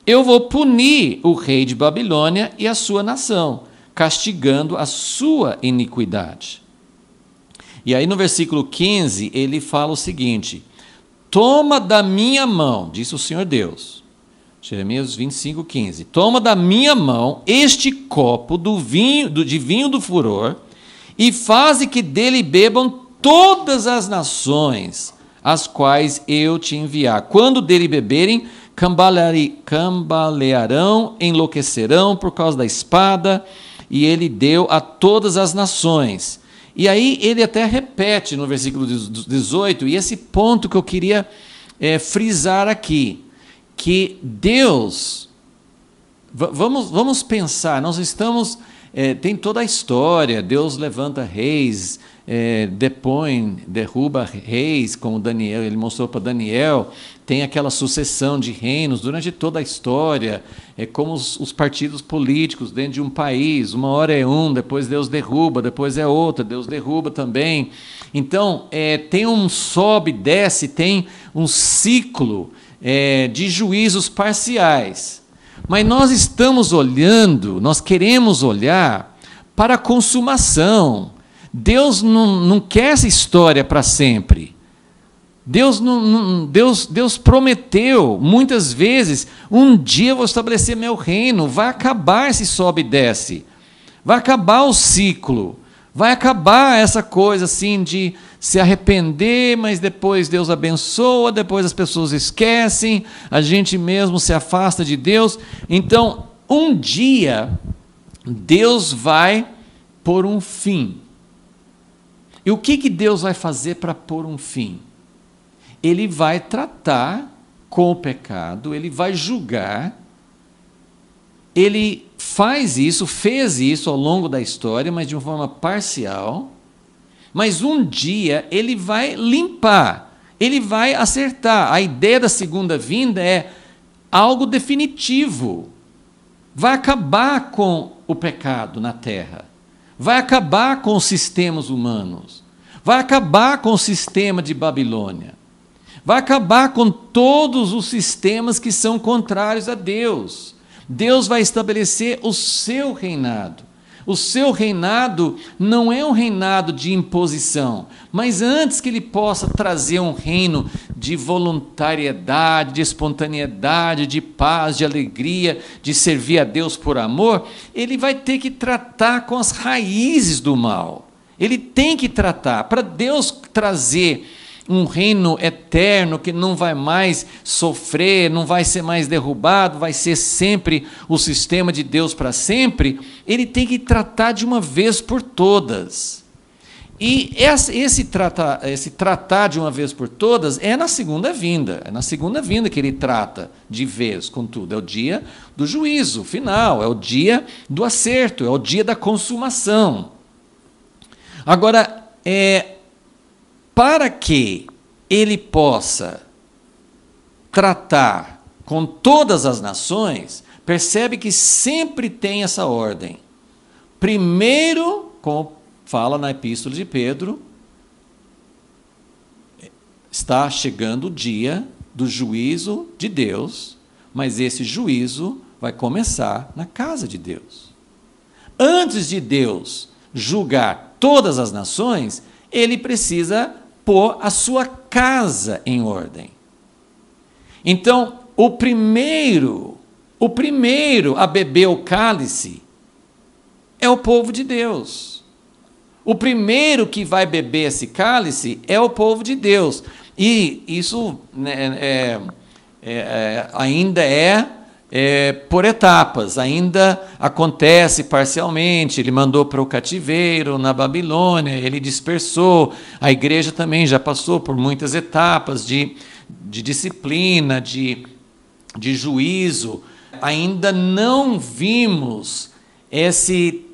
eu vou punir o rei de Babilônia e a sua nação, castigando a sua iniquidade. E aí no versículo 15, ele fala o seguinte: toma da minha mão, disse o Senhor Deus, Jeremias 25, 15, toma da minha mão este copo de vinho do furor e faze que dele bebam todas as nações, as quais eu te enviar. Quando dele beberem, cambalearão, enlouquecerão por causa da espada, e ele deu a todas as nações. E aí ele até repete no versículo 18, e esse ponto que eu queria frisar aqui, que Deus, vamos pensar, nós estamos, tem toda a história, Deus levanta reis, derruba reis, como Daniel, ele mostrou para Daniel, tem aquela sucessão de reinos durante toda a história, como os partidos políticos dentro de um país, uma hora é um, depois Deus derruba, depois é outro, Deus derruba também. Então, tem um sobe e desce, tem um ciclo de juízos parciais. Mas nós estamos olhando, nós queremos olhar para a consumação. Deus não quer essa história para sempre. Deus prometeu muitas vezes, um dia eu vou estabelecer meu reino, vai acabar esse sobe e desce, vai acabar o ciclo, vai acabar essa coisa assim de se arrepender, mas depois Deus abençoa, depois as pessoas esquecem, a gente mesmo se afasta de Deus. Então, um dia, Deus vai pôr um fim. E o que Deus vai fazer para pôr um fim? Ele vai tratar com o pecado, ele vai julgar. Ele faz isso, fez isso ao longo da história, mas de uma forma parcial. Mas um dia ele vai limpar, ele vai acertar. A ideia da segunda vinda é algo definitivo. Vai acabar com o pecado na terra. Vai acabar com os sistemas humanos. Vai acabar com o sistema de Babilônia. Vai acabar com todos os sistemas que são contrários a Deus. Deus vai estabelecer o seu reinado. O seu reinado não é um reinado de imposição, mas antes que ele possa trazer um reino de voluntariedade, de espontaneidade, de paz, de alegria, de servir a Deus por amor, ele vai ter que tratar com as raízes do mal. Ele tem que tratar. Para Deus trazer um reino eterno que não vai mais sofrer, não vai ser mais derrubado, vai ser sempre o sistema de Deus para sempre, ele tem que tratar de uma vez por todas. E esse tratar de uma vez por todas é na segunda vinda. É na segunda vinda que ele trata de vez com tudo. É o dia do juízo final, é o dia do acerto, é o dia da consumação. Agora, para que ele possa tratar com todas as nações, percebe que sempre tem essa ordem. Primeiro, como fala na Epístola de Pedro, está chegando o dia do juízo de Deus, mas esse juízo vai começar na casa de Deus. Antes de Deus julgar todas as nações, ele precisa pôr a sua casa em ordem. Então, o primeiro a beber o cálice é o povo de Deus. O primeiro que vai beber esse cálice é o povo de Deus. E isso ainda é por etapas, ainda acontece parcialmente. Ele mandou para o cativeiro na Babilônia, ele dispersou. A igreja também já passou por muitas etapas de disciplina, de juízo. Ainda não vimos esse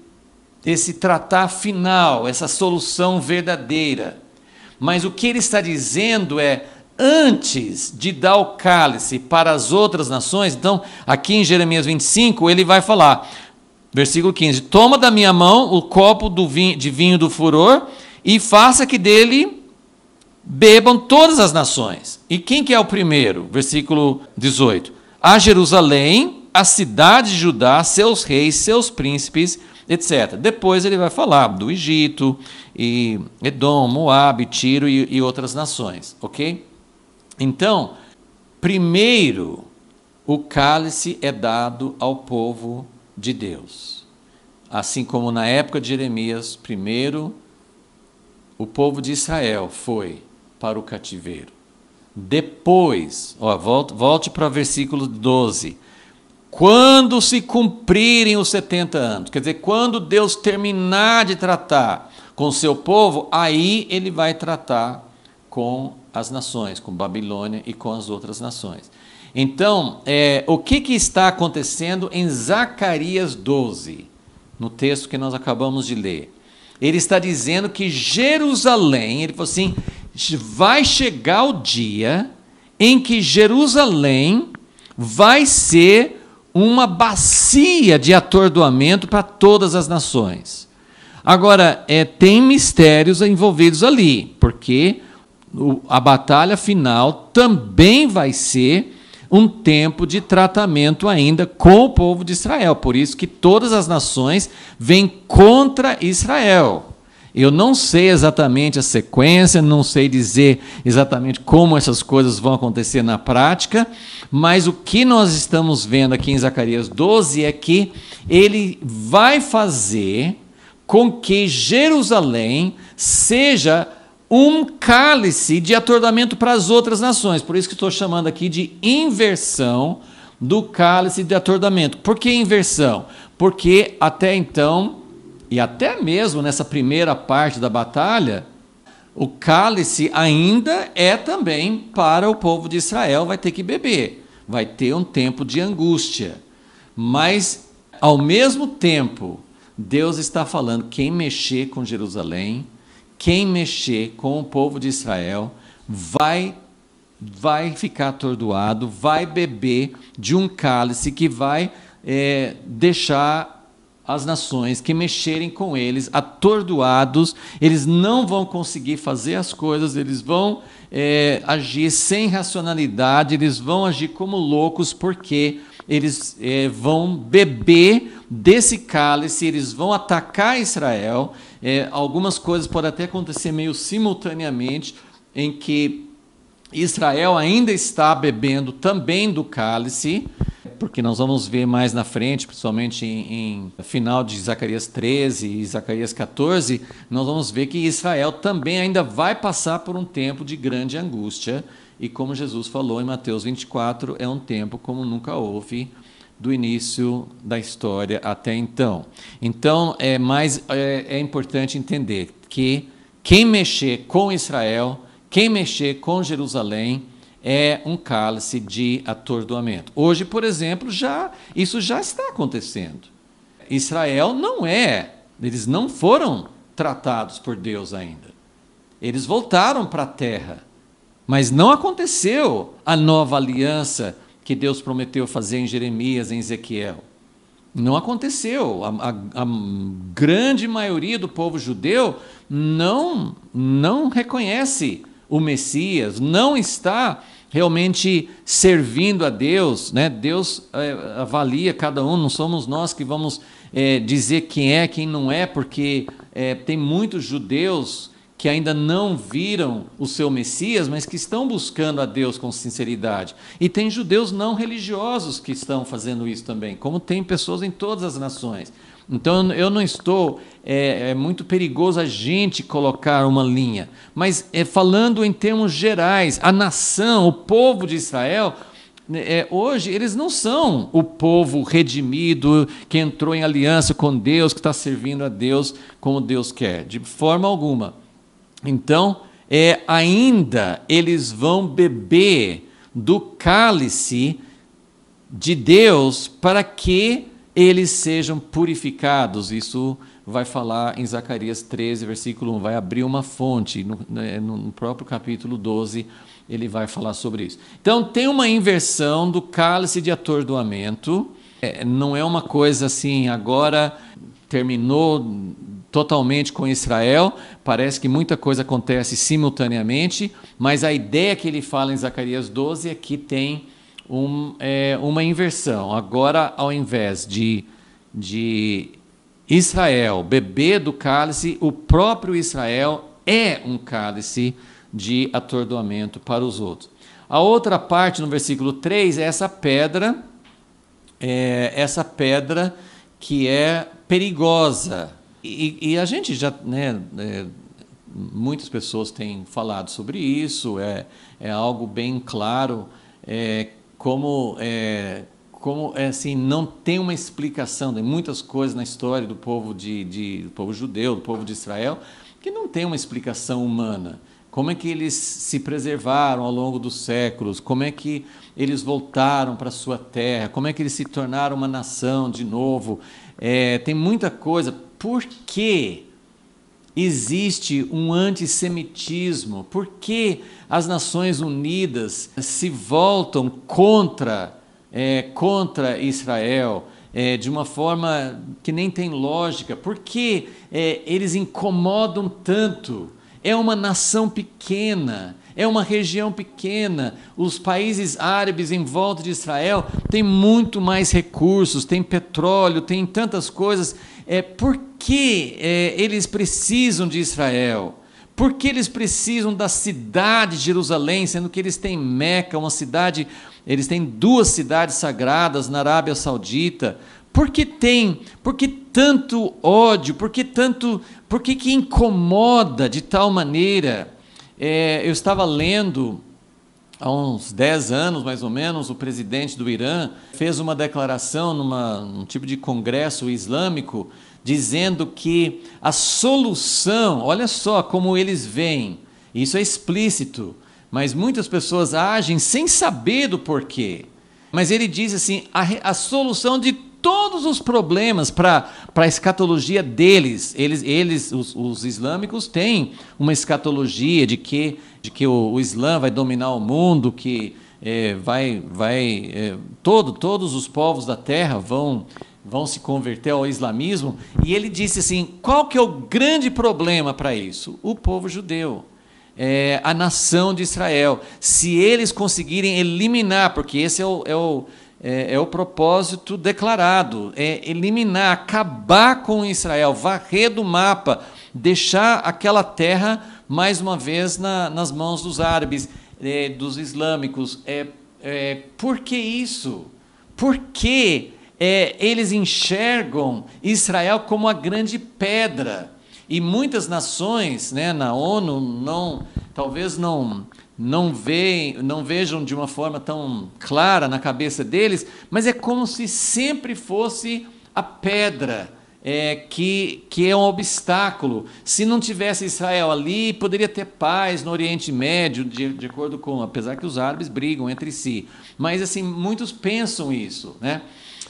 tratar final, essa solução verdadeira. Mas o que ele está dizendo é: antes de dar o cálice para as outras nações, então, aqui em Jeremias 25, ele vai falar, versículo 15, toma da minha mão o copo de vinho do furor e faça que dele bebam todas as nações. E quem que é o primeiro? Versículo 18, a Jerusalém, a cidade de Judá, seus reis, seus príncipes, etc. Depois ele vai falar do Egito, e Edom, Moabe, Tiro e outras nações, ok? Então, primeiro, o cálice é dado ao povo de Deus. Assim como na época de Jeremias, primeiro, o povo de Israel foi para o cativeiro. Depois, volte para o versículo 12. Quando se cumprirem os 70 anos, quer dizer, quando Deus terminar de tratar com o seu povo, aí ele vai tratar com as nações, com Babilônia e com as outras nações. Então, o que está acontecendo em Zacarias 12, no texto que nós acabamos de ler? Ele está dizendo que Jerusalém, ele falou assim, vai chegar o dia em que Jerusalém vai ser uma bacia de atordoamento para todas as nações. Agora, tem mistérios envolvidos ali, porque a batalha final também vai ser um tempo de tratamento ainda com o povo de Israel. Por isso que todas as nações vêm contra Israel. Eu não sei exatamente a sequência, não sei dizer exatamente como essas coisas vão acontecer na prática, mas o que nós estamos vendo aqui em Zacarias 12 é que ele vai fazer com que Jerusalém seja um cálice de atordoamento para as outras nações. Por isso que estou chamando aqui de inversão do cálice de atordoamento. Por que inversão? Porque até então, e até mesmo nessa primeira parte da batalha, O cálice ainda é também para o povo de Israel, vai ter que beber, vai ter um tempo de angústia. Mas, ao mesmo tempo, Deus está falando: quem mexer com Jerusalém, quem mexer com o povo de Israel, vai ficar atordoado, vai beber de um cálice que vai deixar as nações que mexerem com eles atordoados. Eles não vão conseguir fazer as coisas, eles vão agir sem racionalidade, eles vão agir como loucos, porque eles vão beber desse cálice, eles vão atacar Israel. Algumas coisas podem até acontecer meio simultaneamente, em que Israel ainda está bebendo também do cálice, porque nós vamos ver mais na frente, principalmente em final de Zacarias 13 e Zacarias 14, nós vamos ver que Israel também ainda vai passar por um tempo de grande angústia, e como Jesus falou em Mateus 24, é um tempo como nunca houve do início da história até então. Então, é importante entender que quem mexer com Israel, quem mexer com Jerusalém, é um cálice de atordoamento. Hoje, por exemplo, isso já está acontecendo. Israel eles não foram tratados por Deus ainda. Eles voltaram para a terra, mas não aconteceu a nova aliança que Deus prometeu fazer em Jeremias, em Ezequiel. Não aconteceu. A grande maioria do povo judeu não reconhece o Messias, não está realmente servindo a Deus, né? Deus avalia cada um, não somos nós que vamos dizer quem não é, porque tem muitos judeus que ainda não viram o seu Messias, mas que estão buscando a Deus com sinceridade. E tem judeus não religiosos que estão fazendo isso também, como tem pessoas em todas as nações. Então, eu não estou... É muito perigoso a gente colocar uma linha, mas falando em termos gerais, a nação, o povo de Israel, hoje, eles não são o povo redimido, que entrou em aliança com Deus, que está servindo a Deus como Deus quer, de forma alguma. Então, ainda eles vão beber do cálice de Deus para que eles sejam purificados. Isso vai falar em Zacarias 13, versículo 1, vai abrir uma fonte, no próprio capítulo 12, ele vai falar sobre isso. Então, tem uma inversão do cálice de atordoamento, não é uma coisa assim, agora terminou totalmente com Israel, parece que muita coisa acontece simultaneamente, mas a ideia que ele fala em Zacarias 12 é que tem uma inversão. Agora, ao invés de Israel beber do cálice, o próprio Israel é um cálice de atordoamento para os outros. A outra parte, no versículo 3, é essa pedra que é perigosa. E a gente já, muitas pessoas têm falado sobre isso, é algo bem claro, como assim, não tem uma explicação. Tem muitas coisas na história do povo do povo judeu, do povo de Israel, que não tem uma explicação humana. Como é que eles se preservaram ao longo dos séculos? Como é que eles voltaram para a sua terra? Como é que eles se tornaram uma nação de novo? Tem muita coisa. Por que existe um antissemitismo? Por que as Nações Unidas se voltam contra Israel de uma forma que nem tem lógica? Por que eles incomodam tanto? É uma nação pequena, é uma região pequena. Os países árabes em volta de Israel têm muito mais recursos, tem petróleo, tem tantas coisas. Por que eles precisam de Israel? Por que eles precisam da cidade de Jerusalém, sendo que eles têm Meca, uma cidade, eles têm 2 cidades sagradas na Arábia Saudita? Por que tanto ódio? Por que incomoda de tal maneira? Eu estava lendo, há uns 10 anos mais ou menos, o presidente do Irã fez uma declaração num tipo de congresso islâmico, dizendo que a solução, olha só como eles veem, Isso é explícito, mas muitas pessoas agem sem saber do porquê. Mas ele diz assim, a solução de todos os problemas para a escatologia deles, os islâmicos têm uma escatologia de que o Islã vai dominar o mundo, que todos os povos da terra vão se converter ao islamismo, e ele disse assim, qual que é o grande problema para isso? O povo judeu. A nação de Israel, se eles conseguirem eliminar, porque esse é o propósito declarado, eliminar, acabar com Israel, varrer do mapa, deixar aquela terra mais uma vez nas mãos dos árabes, dos islâmicos. Por que isso? Por que eles enxergam Israel como a grande pedra? E muitas nações, né, na ONU talvez não vejam de uma forma tão clara na cabeça deles, mas é como se sempre fosse a pedra que é um obstáculo. Se não tivesse Israel ali, poderia ter paz no Oriente Médio, de acordo com, apesar que os árabes brigam entre si. Mas assim, muitos pensam isso, né?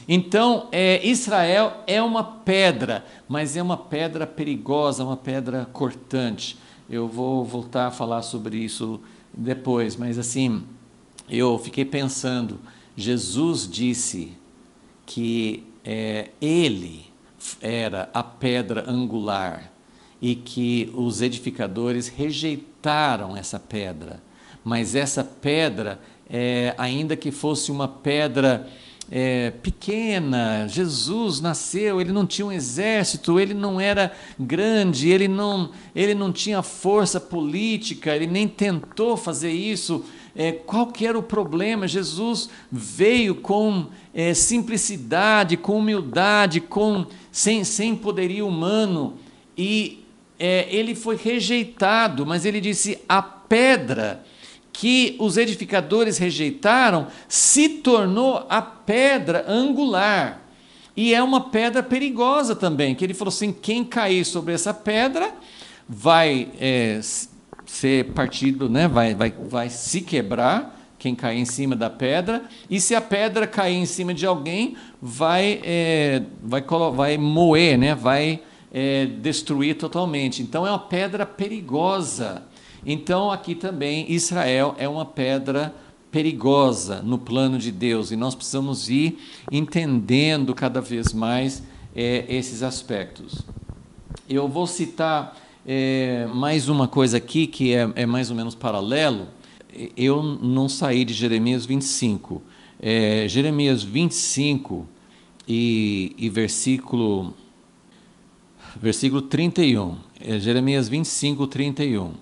Então, Israel é uma pedra, mas é uma pedra perigosa, uma pedra cortante. Eu vou voltar a falar sobre isso depois, mas assim, eu fiquei pensando, Jesus disse que ele era a pedra angular e que os edificadores rejeitaram essa pedra, mas essa pedra, ainda que fosse uma pedra pequena, Jesus nasceu, ele não tinha um exército, ele não era grande, ele não tinha força política, ele nem tentou fazer isso. Qual que era o problema? Jesus veio com simplicidade, com humildade, sem poderio humano, e ele foi rejeitado, mas ele disse, a pedra que os edificadores rejeitaram se tornou a pedra angular, e é uma pedra perigosa também, que ele falou assim, quem cair sobre essa pedra vai ser partido, né? vai se quebrar, quem cair em cima da pedra, e se a pedra cair em cima de alguém, vai moer, né? Vai destruir totalmente. Então é uma pedra perigosa. Então aqui também Israel é uma pedra perigosa no plano de Deus, e nós precisamos ir entendendo cada vez mais esses aspectos. Eu vou citar mais uma coisa aqui que é mais ou menos paralelo. Eu não saí de Jeremias 25. Jeremias 25 e versículo 31. Jeremias 25, 31.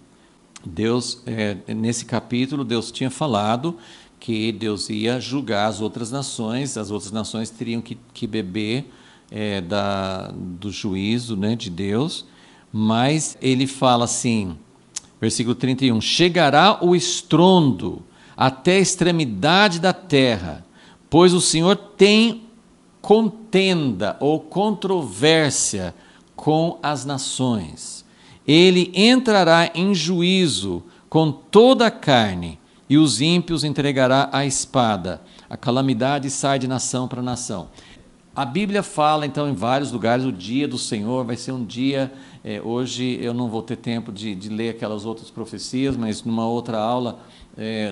Deus, nesse capítulo, Deus tinha falado que Deus ia julgar as outras nações teriam que beber do juízo, né, de Deus, mas ele fala assim, versículo 31, chegará o estrondo até a extremidade da terra, pois o Senhor tem contenda ou controvérsia com as nações. Ele entrará em juízo com toda a carne, e os ímpios entregará à espada. A calamidade sai de nação para nação. A Bíblia fala, então, em vários lugares, o dia do Senhor vai ser um dia... hoje eu não vou ter tempo de ler aquelas outras profecias, mas numa outra aula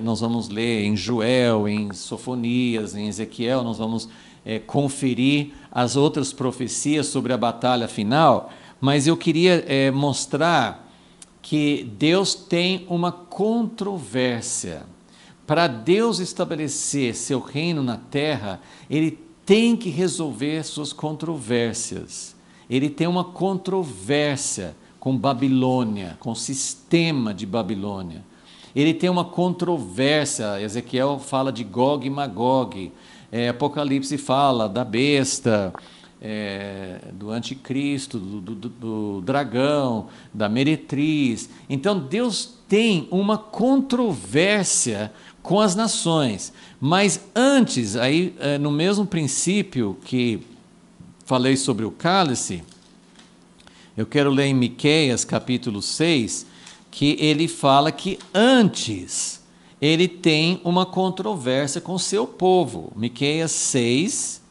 nós vamos ler em Joel, em Sofonias, em Ezequiel, nós vamos conferir as outras profecias sobre a batalha final. Mas eu queria mostrar que Deus tem uma controvérsia. Para Deus estabelecer seu reino na terra, Ele tem que resolver suas controvérsias. Ele tem uma controvérsia com Babilônia, com o sistema de Babilônia. Ele tem uma controvérsia, Ezequiel fala de Gog e Magog, Apocalipse fala da besta, do anticristo, do dragão, da meretriz. Então Deus tem uma controvérsia com as nações, mas antes, aí, no mesmo princípio que falei sobre o cálice, eu quero ler em Miqueias capítulo 6, que ele fala que antes ele tem uma controvérsia com o seu povo. Miqueias 6,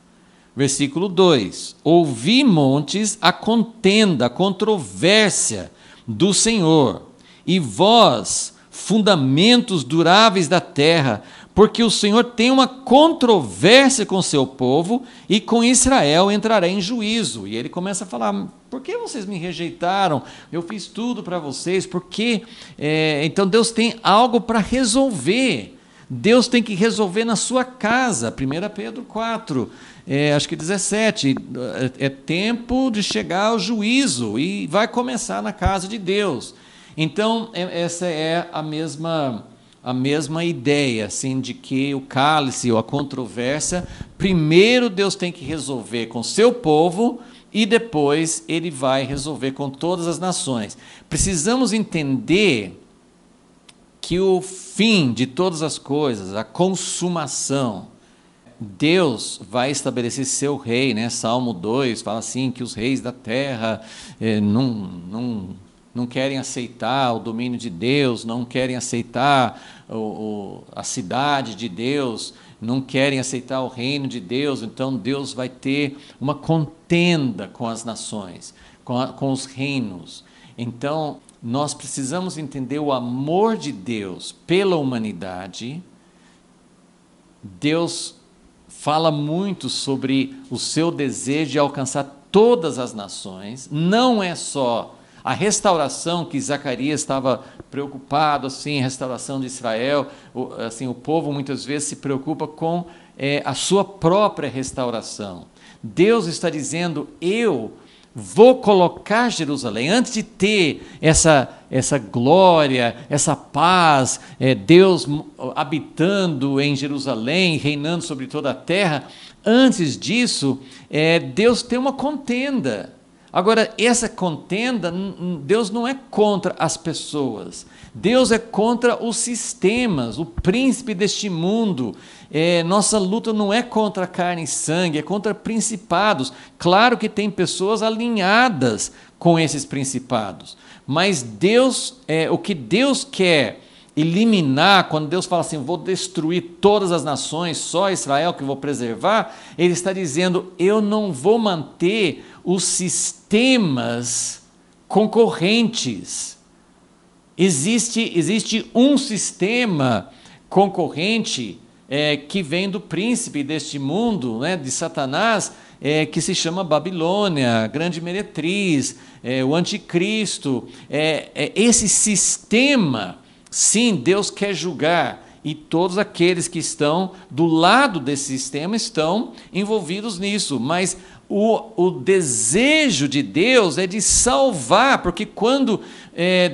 versículo 2. Ouvi, montes, a contenda, a controvérsia do Senhor, e vós, fundamentos duráveis da terra, porque o Senhor tem uma controvérsia com o seu povo, e com Israel entrará em juízo. E ele começa a falar: por que vocês me rejeitaram? Eu fiz tudo para vocês, porque então Deus tem algo para resolver. Deus tem que resolver na sua casa. 1 Pedro 4, acho que 17, é tempo de chegar ao juízo, e vai começar na casa de Deus. Então, essa é a mesma ideia, assim, de que o cálice ou a controvérsia, primeiro Deus tem que resolver com o seu povo, e depois ele vai resolver com todas as nações. Precisamos entender que o fim de todas as coisas, a consumação, Deus vai estabelecer seu rei, né? Salmo 2 fala assim, que os reis da terra não querem aceitar o domínio de Deus, não querem aceitar a cidade de Deus, não querem aceitar o reino de Deus. Então Deus vai ter uma contenda com as nações, com os reinos. Então nós precisamos entender o amor de Deus pela humanidade. Deus fala muito sobre o seu desejo de alcançar todas as nações. Não é só a restauração que Zacarias estava preocupado, assim, a restauração de Israel. Assim, o povo muitas vezes se preocupa com a sua própria restauração. Deus está dizendo: eu vou colocar Jerusalém, antes de ter essa glória, essa paz, Deus habitando em Jerusalém, reinando sobre toda a terra. Antes disso, Deus tem uma contenda. Agora, essa contenda, Deus não é contra as pessoas, Deus é contra os sistemas, o príncipe deste mundo. Nossa luta não é contra carne e sangue, é contra principados. Claro que tem pessoas alinhadas com esses principados, mas Deus, o que Deus quer eliminar, quando Deus fala assim: vou destruir todas as nações, só Israel que vou preservar, Ele está dizendo: eu não vou manter os sistemas concorrentes. Existe um sistema concorrente que vem do príncipe deste mundo, né, de Satanás, que se chama Babilônia, a grande meretriz, o anticristo. Esse sistema, sim, Deus quer julgar, e todos aqueles que estão do lado desse sistema estão envolvidos nisso, mas o desejo de Deus é de salvar, porque quando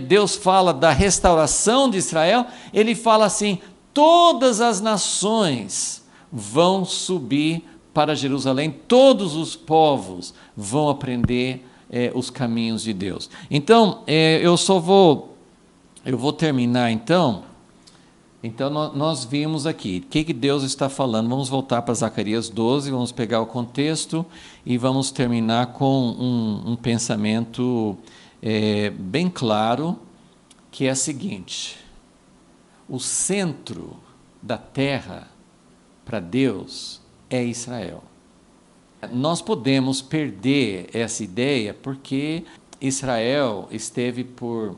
Deus fala da restauração de Israel, Ele fala assim: todas as nações vão subir para Jerusalém, todos os povos vão aprender os caminhos de Deus. Então, eu vou terminar então. Então, nós vimos aqui, o que Deus está falando. Vamos voltar para Zacarias 12, vamos pegar o contexto e vamos terminar com um pensamento bem claro, que é o seguinte: o centro da terra para Deus é Israel. Nós podemos perder essa ideia porque Israel esteve por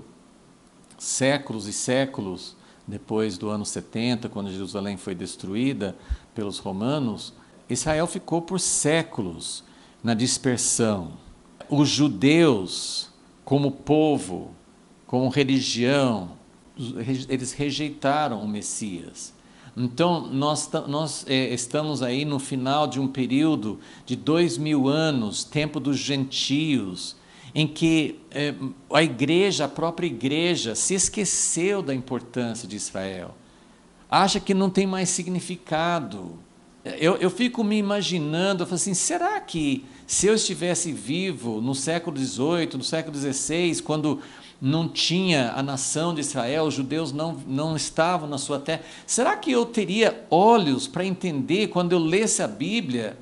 séculos e séculos, depois do ano 70, quando Jerusalém foi destruída pelos romanos, Israel ficou por séculos na dispersão. Os judeus, como povo, como religião, eles rejeitaram o Messias. Então, nós estamos aí no final de um período de 2000 anos, tempo dos gentios, em que a própria igreja, se esqueceu da importância de Israel, acha que não tem mais significado. Eu fico me imaginando, eu falo assim: será que se eu estivesse vivo no século XVIII, no século XVI, quando não tinha a nação de Israel, os judeus não estavam na sua terra, será que eu teria olhos para entender quando eu lesse a Bíblia?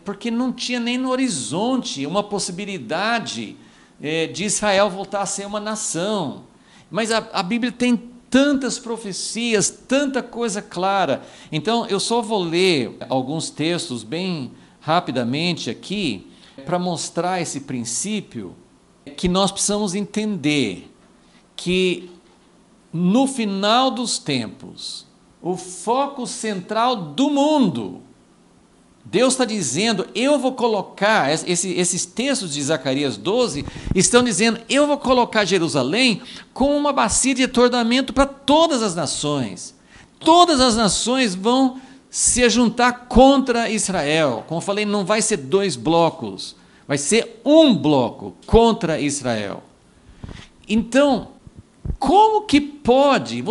Porque não tinha nem no horizonte uma possibilidade de Israel voltar a ser uma nação. Mas a Bíblia tem tantas profecias, tanta coisa clara. Então, eu só vou ler alguns textos bem rapidamente aqui, para mostrar esse princípio que nós precisamos entender, que no final dos tempos, o foco central do mundo, Deus está dizendo, eu vou colocar, esses textos de Zacarias 12 estão dizendo, eu vou colocar Jerusalém como uma bacia de tornamento para todas as nações. Todas as nações vão se juntar contra Israel. Como eu falei, não vai ser 2 blocos, vai ser um bloco contra Israel. Então, como que pode?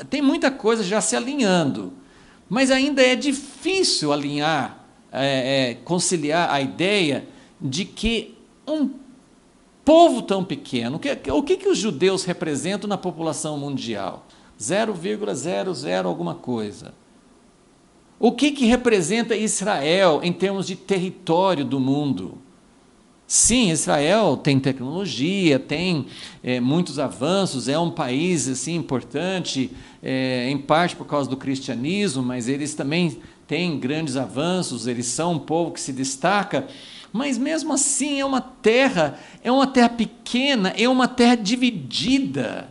Tem muita coisa já se alinhando, mas ainda é difícil alinhar, conciliar a ideia de que um povo tão pequeno, o que os judeus representam na população mundial? 0,00 alguma coisa. O que representa Israel em termos de território do mundo? Sim, Israel tem tecnologia, tem muitos avanços, é um país assim, importante, em parte por causa do cristianismo, mas eles também têm grandes avanços, eles são um povo que se destaca, mas mesmo assim é uma terra pequena, é uma terra dividida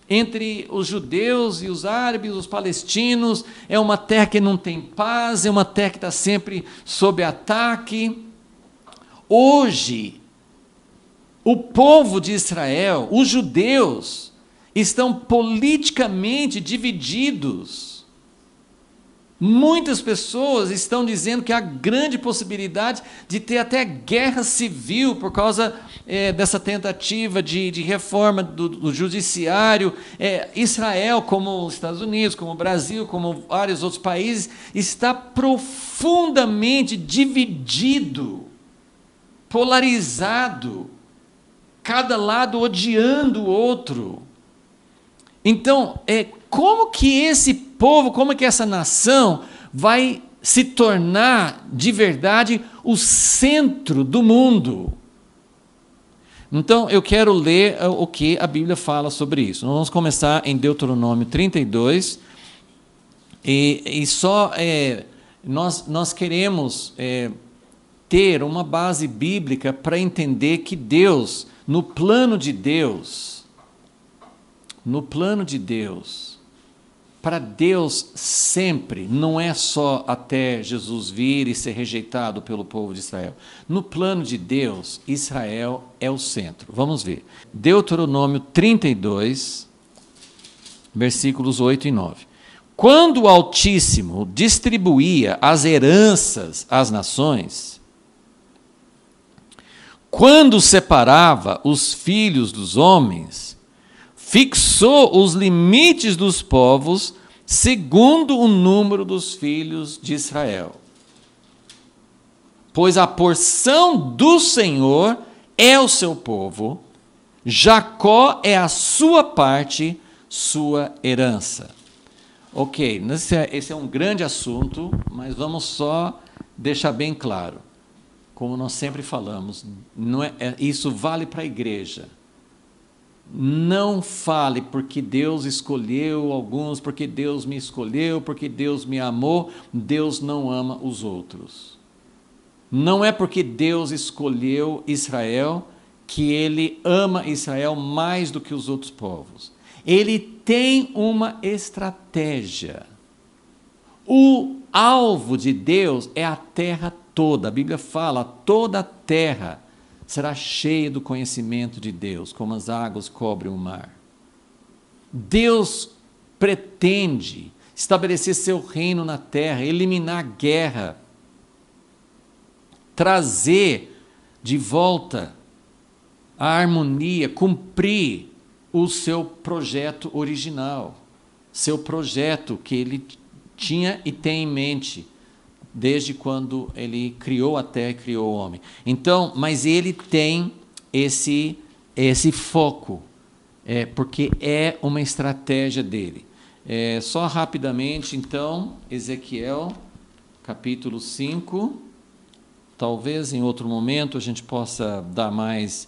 entre os judeus e os árabes, os palestinos, é uma terra que não tem paz, é uma terra que está sempre sob ataque. Hoje, o povo de Israel, os judeus, estão politicamente divididos. Muitas pessoas estão dizendo que há grande possibilidade de ter até guerra civil por causa dessa tentativa de reforma do judiciário. Israel, como os Estados Unidos, como o Brasil, como vários outros países, está profundamente dividido, polarizado, cada lado odiando o outro. Então, como que esse povo, como que essa nação vai se tornar de verdade o centro do mundo? Então, eu quero ler o que a Bíblia fala sobre isso. Nós vamos começar em Deuteronômio 32, e só nós queremos ter uma base bíblica para entender que Deus, no plano de Deus, para Deus sempre, não é só até Jesus vir e ser rejeitado pelo povo de Israel. No plano de Deus, Israel é o centro. Vamos ver. Deuteronômio 32, versículos 8 e 9. Quando o Altíssimo distribuía as heranças às nações, quando separava os filhos dos homens, fixou os limites dos povos segundo o número dos filhos de Israel. Pois a porção do Senhor é o seu povo, Jacó é a sua parte, sua herança. Ok, esse é um grande assunto, mas vamos só deixar bem claro. Como nós sempre falamos, isso vale para a igreja. Não fale porque Deus escolheu alguns, porque Deus me escolheu, porque Deus me amou. Deus não ama os outros. Não é porque Deus escolheu Israel que Ele ama Israel mais do que os outros povos. Ele tem uma estratégia. O alvo de Deus é a terra toda. A Bíblia fala, toda a terra será cheia do conhecimento de Deus, como as águas cobrem o mar. Deus pretende estabelecer seu reino na terra, eliminar a guerra, trazer de volta a harmonia, cumprir o seu projeto original, seu projeto que ele tinha e tem em mente, desde quando ele criou a terra e criou o homem. Então, mas ele tem esse foco, porque é uma estratégia dele. Só rapidamente, então, Ezequiel, capítulo 5, Talvez em outro momento a gente possa dar mais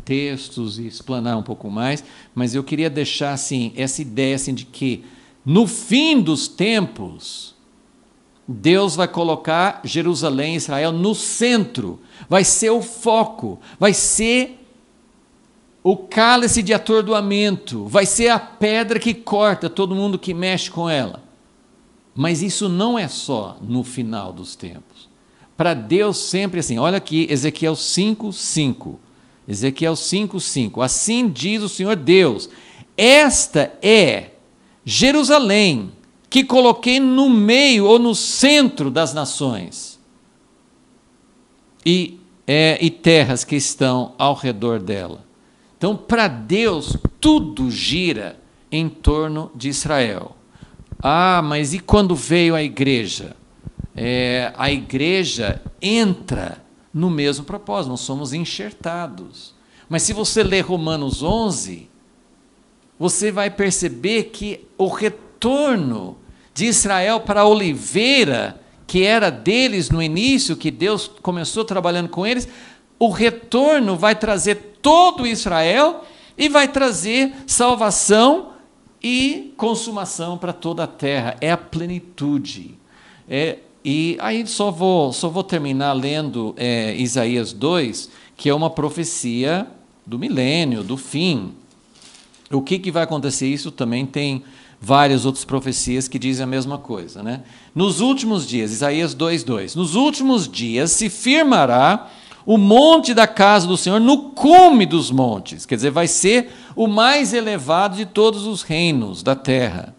textos e explanar um pouco mais, mas eu queria deixar assim, essa ideia assim, de que no fim dos tempos, Deus vai colocar Jerusalém, Israel, no centro, vai ser o foco, vai ser o cálice de atordoamento, vai ser a pedra que corta todo mundo que mexe com ela. Mas isso não é só no final dos tempos. Para Deus sempre assim, olha aqui Ezequiel 5:5. Ezequiel 5:5. Assim diz o Senhor Deus: esta é Jerusalém, que coloquei no meio ou no centro das nações, e terras que estão ao redor dela. Então, para Deus, tudo gira em torno de Israel. Ah, mas e quando veio a igreja? A igreja entra no mesmo propósito, nós somos enxertados. Mas se você ler Romanos 11, você vai perceber que o retorno de Israel para a oliveira, que era deles no início, que Deus começou trabalhando com eles, o retorno vai trazer todo Israel e vai trazer salvação e consumação para toda a terra. É a plenitude. E aí só vou terminar lendo Isaías 2, que é uma profecia do milênio, do fim. O que vai acontecer? Isso também tem várias outras profecias que dizem a mesma coisa, né? Nos últimos dias, Isaías 2:2, nos últimos dias se firmará o monte da casa do Senhor no cume dos montes, quer dizer, vai ser o mais elevado de todos os reinos da terra.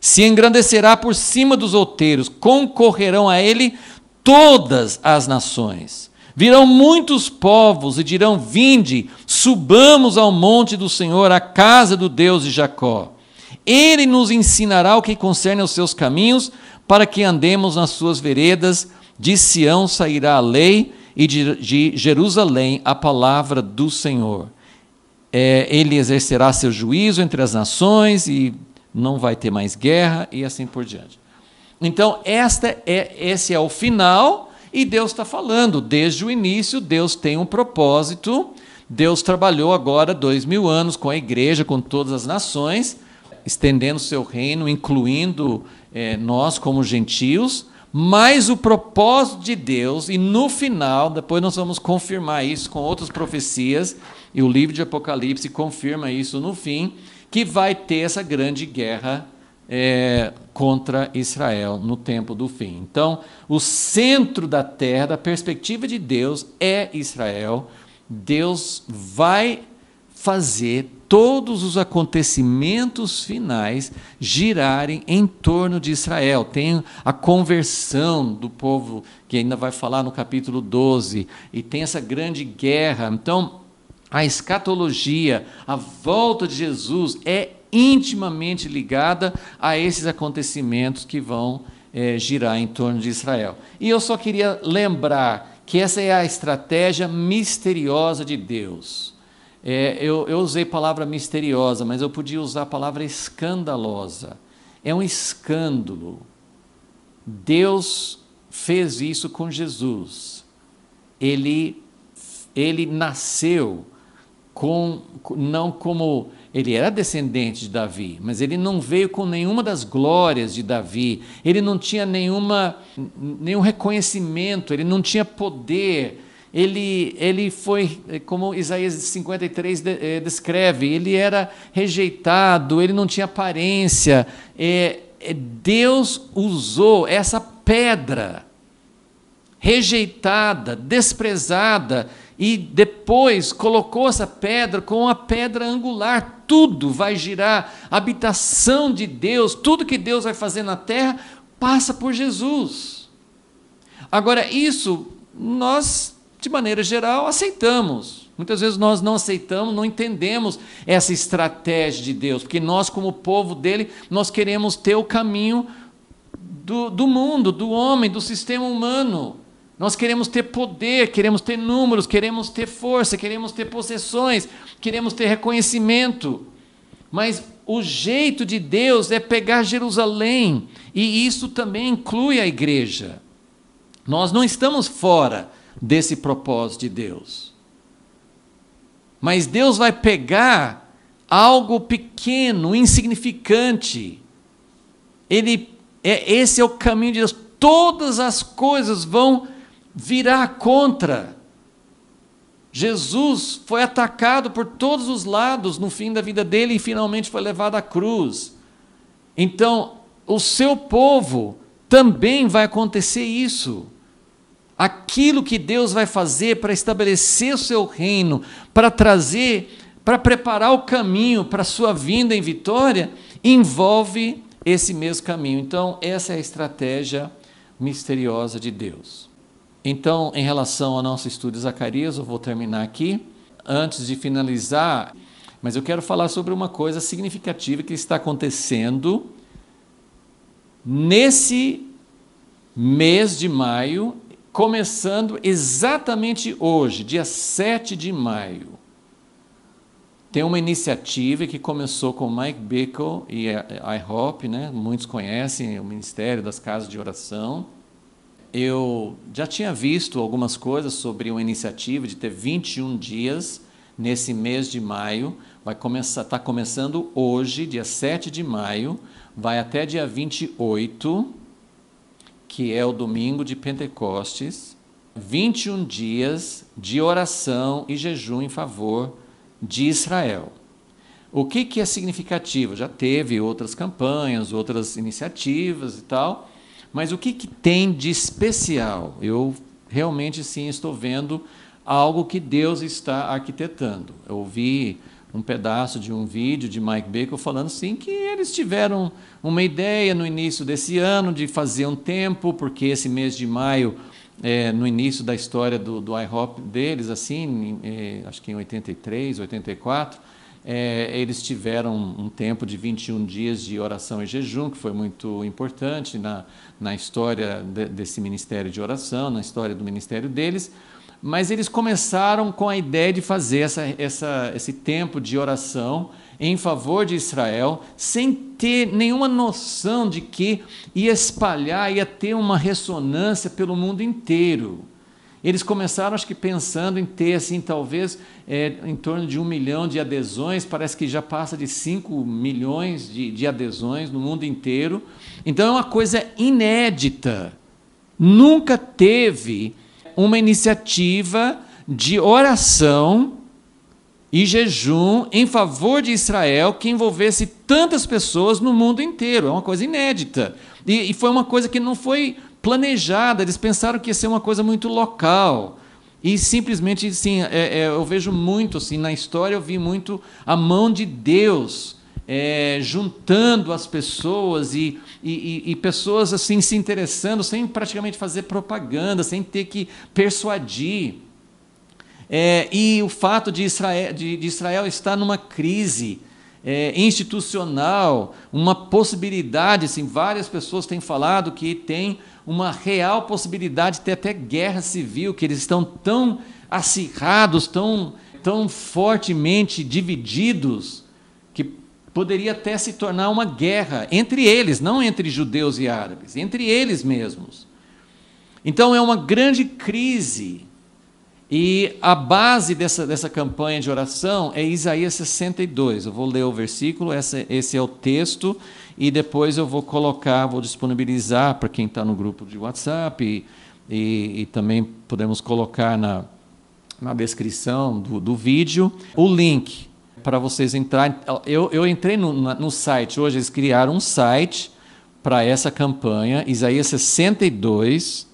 Se engrandecerá por cima dos outeiros, concorrerão a ele todas as nações. Virão muitos povos e dirão: vinde, subamos ao monte do Senhor, à casa do Deus de Jacó. Ele nos ensinará o que concerne aos seus caminhos, para que andemos nas suas veredas. De Sião sairá a lei, e de Jerusalém a palavra do Senhor. Ele exercerá seu juízo entre as nações, e não vai ter mais guerra, e assim por diante. Então, esse é o final, e Deus está falando, desde o início, Deus tem um propósito. Deus trabalhou agora 2000 anos com a igreja, com todas as nações, estendendo o seu reino, incluindo nós como gentios, mas o propósito de Deus, e no final, depois nós vamos confirmar isso com outras profecias, e o livro de Apocalipse confirma isso no fim, que vai ter essa grande guerra contra Israel no tempo do fim. Então, o centro da terra, da perspectiva de Deus, é Israel. Deus vai fazer todos os acontecimentos finais girarem em torno de Israel. Tem a conversão do povo, que ainda vai falar no capítulo 12, e tem essa grande guerra. Então, a escatologia, a volta de Jesus, é intimamente ligada a esses acontecimentos que vão girar em torno de Israel. E eu só queria lembrar que essa é a estratégia misteriosa de Deus. Eu usei a palavra misteriosa, mas eu podia usar a palavra escandalosa. É um escândalo. Deus fez isso com Jesus. Ele nasceu não como... Ele era descendente de Davi, mas ele não veio com nenhuma das glórias de Davi. Ele não tinha nenhum reconhecimento, ele não tinha poder. Ele foi, como Isaías 53 descreve, ele era rejeitado, ele não tinha aparência. Deus usou essa pedra rejeitada, desprezada, e depois colocou essa pedra com a pedra angular. Tudo vai girar, a habitação de Deus, tudo que Deus vai fazer na terra passa por Jesus. Agora, isso nós, de maneira geral, aceitamos. Muitas vezes nós não aceitamos, não entendemos essa estratégia de Deus, porque nós, como povo dele, nós queremos ter o caminho do mundo, do homem, do sistema humano. Nós queremos ter poder, queremos ter números, queremos ter força, queremos ter possessões, queremos ter reconhecimento. Mas o jeito de Deus é pegar Jerusalém, e isso também inclui a igreja. Nós não estamos fora desse propósito de Deus. Mas Deus vai pegar algo pequeno, insignificante. Esse é o caminho de Deus. Todas as coisas vão virar contra. Jesus foi atacado por todos os lados no fim da vida dele e finalmente foi levado à cruz. Então, o seu povo também vai acontecer isso. Aquilo que Deus vai fazer para estabelecer o seu reino, para trazer, para preparar o caminho para a sua vinda em vitória, envolve esse mesmo caminho. Então, essa é a estratégia misteriosa de Deus. Então, em relação ao nosso estudo de Zacarias, eu vou terminar aqui. Antes de finalizar, mas eu quero falar sobre uma coisa significativa que está acontecendo nesse mês de maio, começando exatamente hoje, dia 7 de maio. Tem uma iniciativa que começou com Mike Bickle e a IHOP, né? Muitos conhecem o Ministério das Casas de Oração. Eu já tinha visto algumas coisas sobre uma iniciativa de ter 21 dias nesse mês de maio. Está começando hoje, dia 7 de maio, vai até dia 28, que é o domingo de Pentecostes. 21 dias de oração e jejum em favor de Israel. O que é significativo? Já teve outras campanhas, outras iniciativas e tal, mas o que tem de especial? Eu realmente sim estou vendo algo que Deus está arquitetando. Eu ouvi um pedaço de um vídeo de Mike Bickle falando assim que eles tiveram uma ideia no início desse ano de fazer um tempo, porque esse mês de maio, no início da história do IHOP deles, assim, acho que em 83, 84, eles tiveram um tempo de 21 dias de oração e jejum, que foi muito importante na história desse ministério de oração, na história do ministério deles. Mas eles começaram com a ideia de fazer esse tempo de oração em favor de Israel, sem ter nenhuma noção de que ia espalhar, ia ter uma ressonância pelo mundo inteiro. Eles começaram, acho que pensando em ter, assim, talvez, em torno de 1 milhão de adesões, parece que já passa de 5 milhões de adesões no mundo inteiro. Então é uma coisa inédita. Nunca teve uma iniciativa de oração e jejum em favor de Israel que envolvesse tantas pessoas no mundo inteiro. É uma coisa inédita. E foi uma coisa que não foi planejada. Eles pensaram que ia ser uma coisa muito local. E simplesmente, assim, eu vejo muito, assim, na história eu vi muito a mão de Deus juntando as pessoas e pessoas assim se interessando sem praticamente fazer propaganda, sem ter que persuadir. E o fato de Israel estar numa crise institucional, uma possibilidade, assim, várias pessoas têm falado que tem uma real possibilidade de ter até guerra civil, que eles estão tão acirrados, tão fortemente divididos, que poderia até se tornar uma guerra entre eles, não entre judeus e árabes, entre eles mesmos. Então é uma grande crise. E a base dessa campanha de oração é Isaías 62. Eu vou ler o versículo, esse é o texto, e depois eu vou disponibilizar para quem está no grupo de WhatsApp, e também podemos colocar na descrição do vídeo o link para vocês entrarem. Eu entrei no site, hoje eles criaram um site para essa campanha, Isaías 62,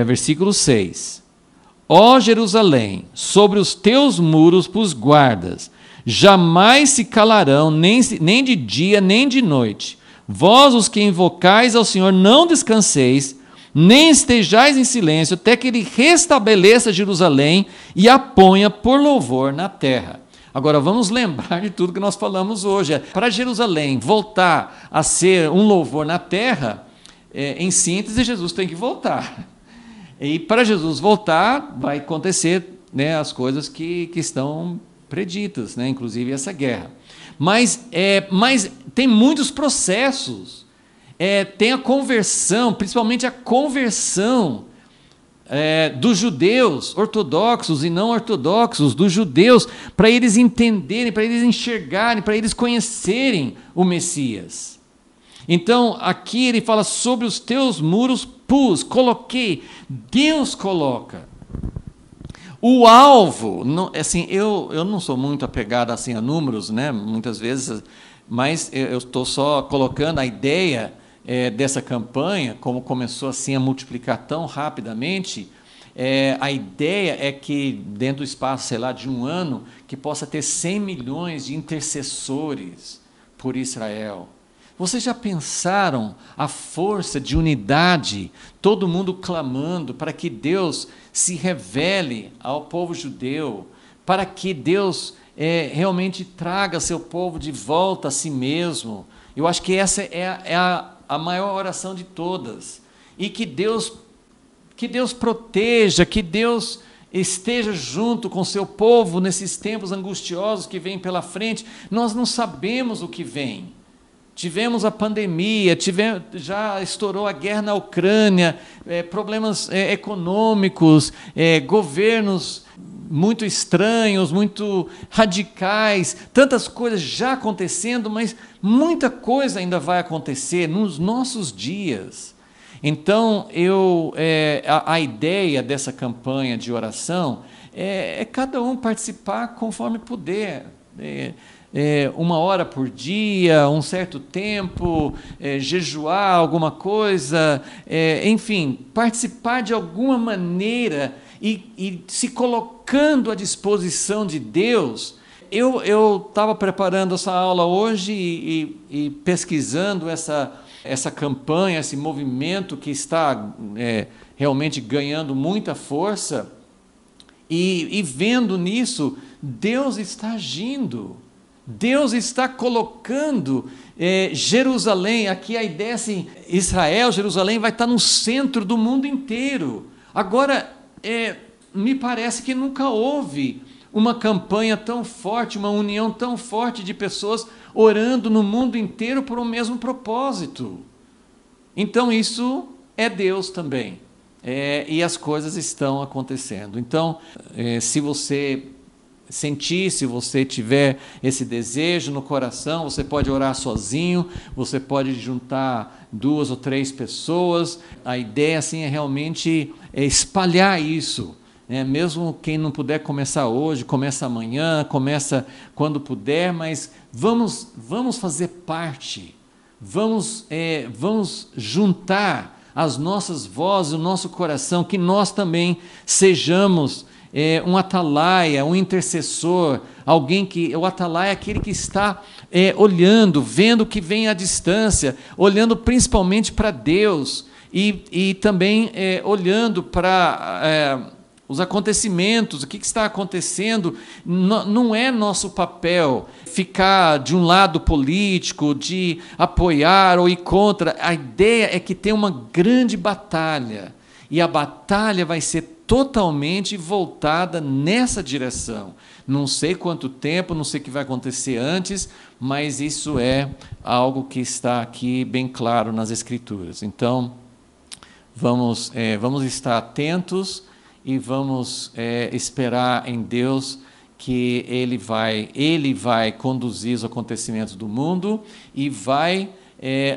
versículo 6. Ó Jerusalém, sobre os teus muros pus guardas, jamais se calarão, nem de dia, nem de noite. Vós, os que invocais ao Senhor, não descanseis, nem estejais em silêncio, até que Ele restabeleça Jerusalém e a ponha por louvor na terra. Agora, vamos lembrar de tudo que nós falamos hoje. Para Jerusalém voltar a ser um louvor na terra, em síntese, Jesus tem que voltar. E para Jesus voltar, vai acontecer, né, as coisas que estão preditas, né, inclusive essa guerra. Mas tem muitos processos. Tem a conversão, principalmente a conversão dos judeus, ortodoxos e não ortodoxos, dos judeus, para eles entenderem, para eles enxergarem, para eles conhecerem o Messias. Então, aqui ele fala: sobre os teus muros pus, coloquei. Deus coloca. O alvo, não, assim, eu não sou muito apegado assim, a números, né, muitas vezes, mas eu estou só colocando a ideia dessa campanha, como começou assim a multiplicar tão rapidamente. A ideia é que dentro do espaço, sei lá, de um ano, que possa ter 100 milhões de intercessores por Israel. Vocês já pensaram a força de unidade, todo mundo clamando para que Deus se revele ao povo judeu, para que Deus realmente traga seu povo de volta a si mesmo? Eu acho que essa é a maior oração de todas. E que Deus proteja, que Deus esteja junto com seu povo nesses tempos angustiosos que vêm pela frente. Nós não sabemos o que vem. Tivemos a pandemia, já estourou a guerra na Ucrânia, problemas econômicos, governos muito estranhos, muito radicais, tantas coisas já acontecendo, mas muita coisa ainda vai acontecer nos nossos dias. Então, a ideia dessa campanha de oração é cada um participar conforme puder. 1 hora por dia, um certo tempo, jejuar alguma coisa, enfim, participar de alguma maneira e se colocando à disposição de Deus. Eu estava preparando essa aula hoje e pesquisando essa campanha, esse movimento que está realmente ganhando muita força, e vendo nisso, Deus está agindo. Deus está colocando Jerusalém, aqui a ideia é assim, Israel, Jerusalém vai estar no centro do mundo inteiro. Agora, me parece que nunca houve uma campanha tão forte, uma união tão forte de pessoas orando no mundo inteiro por um mesmo propósito. Então isso é Deus também, e as coisas estão acontecendo. Então, se você sentir, se você tiver esse desejo no coração, você pode orar sozinho, você pode juntar 2 ou 3 pessoas. A ideia assim é realmente espalhar isso, mesmo quem não puder começar hoje, começa amanhã, começa quando puder, mas vamos fazer parte, vamos juntar as nossas vozes, o nosso coração, que nós também sejamos um atalaia, um intercessor, o atalaia é aquele que está olhando, vendo o que vem à distância, olhando principalmente para Deus e também olhando para os acontecimentos, o que está acontecendo. Não é nosso papel ficar de um lado político, de apoiar ou ir contra. A ideia é que tem uma grande batalha, e a batalha vai ser totalmente voltada nessa direção. Não sei quanto tempo, não sei o que vai acontecer antes, mas isso é algo que está aqui bem claro nas Escrituras. Então, vamos estar atentos e vamos esperar em Deus que Ele vai conduzir os acontecimentos do mundo e vai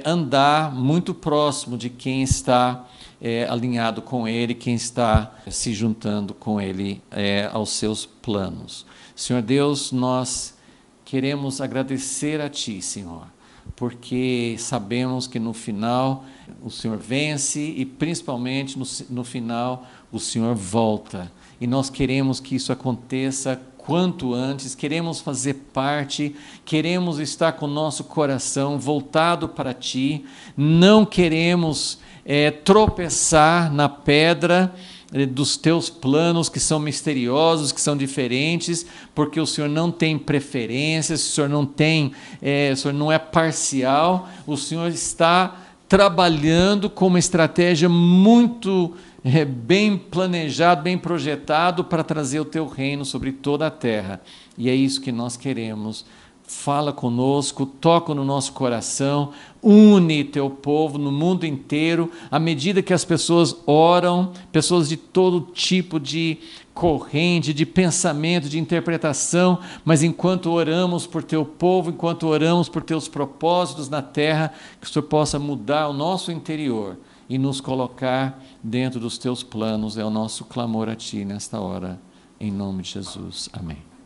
andar muito próximo de quem está alinhado com Ele, quem está se juntando com Ele aos seus planos. Senhor Deus, nós queremos agradecer a Ti, Senhor, porque sabemos que no final o Senhor vence e principalmente no final o Senhor volta. E nós queremos que isso aconteça quanto antes, queremos fazer parte, queremos estar com o nosso coração voltado para Ti, não queremos tropeçar na pedra dos Teus planos, que são misteriosos, que são diferentes, porque o Senhor não tem preferências, o Senhor não é parcial, o Senhor está trabalhando com uma estratégia muito bem planejado, bem projetado para trazer o Teu reino sobre toda a terra. E é isso que nós queremos fala conosco, toca no nosso coração, une teu povo no mundo inteiro, à medida que as pessoas oram, pessoas de todo tipo de corrente, de pensamento, de interpretação, mas enquanto oramos por teu povo, enquanto oramos por teus propósitos na terra, que o Senhor possa mudar o nosso interior e nos colocar dentro dos teus planos. É o nosso clamor a Ti nesta hora, em nome de Jesus. Amém.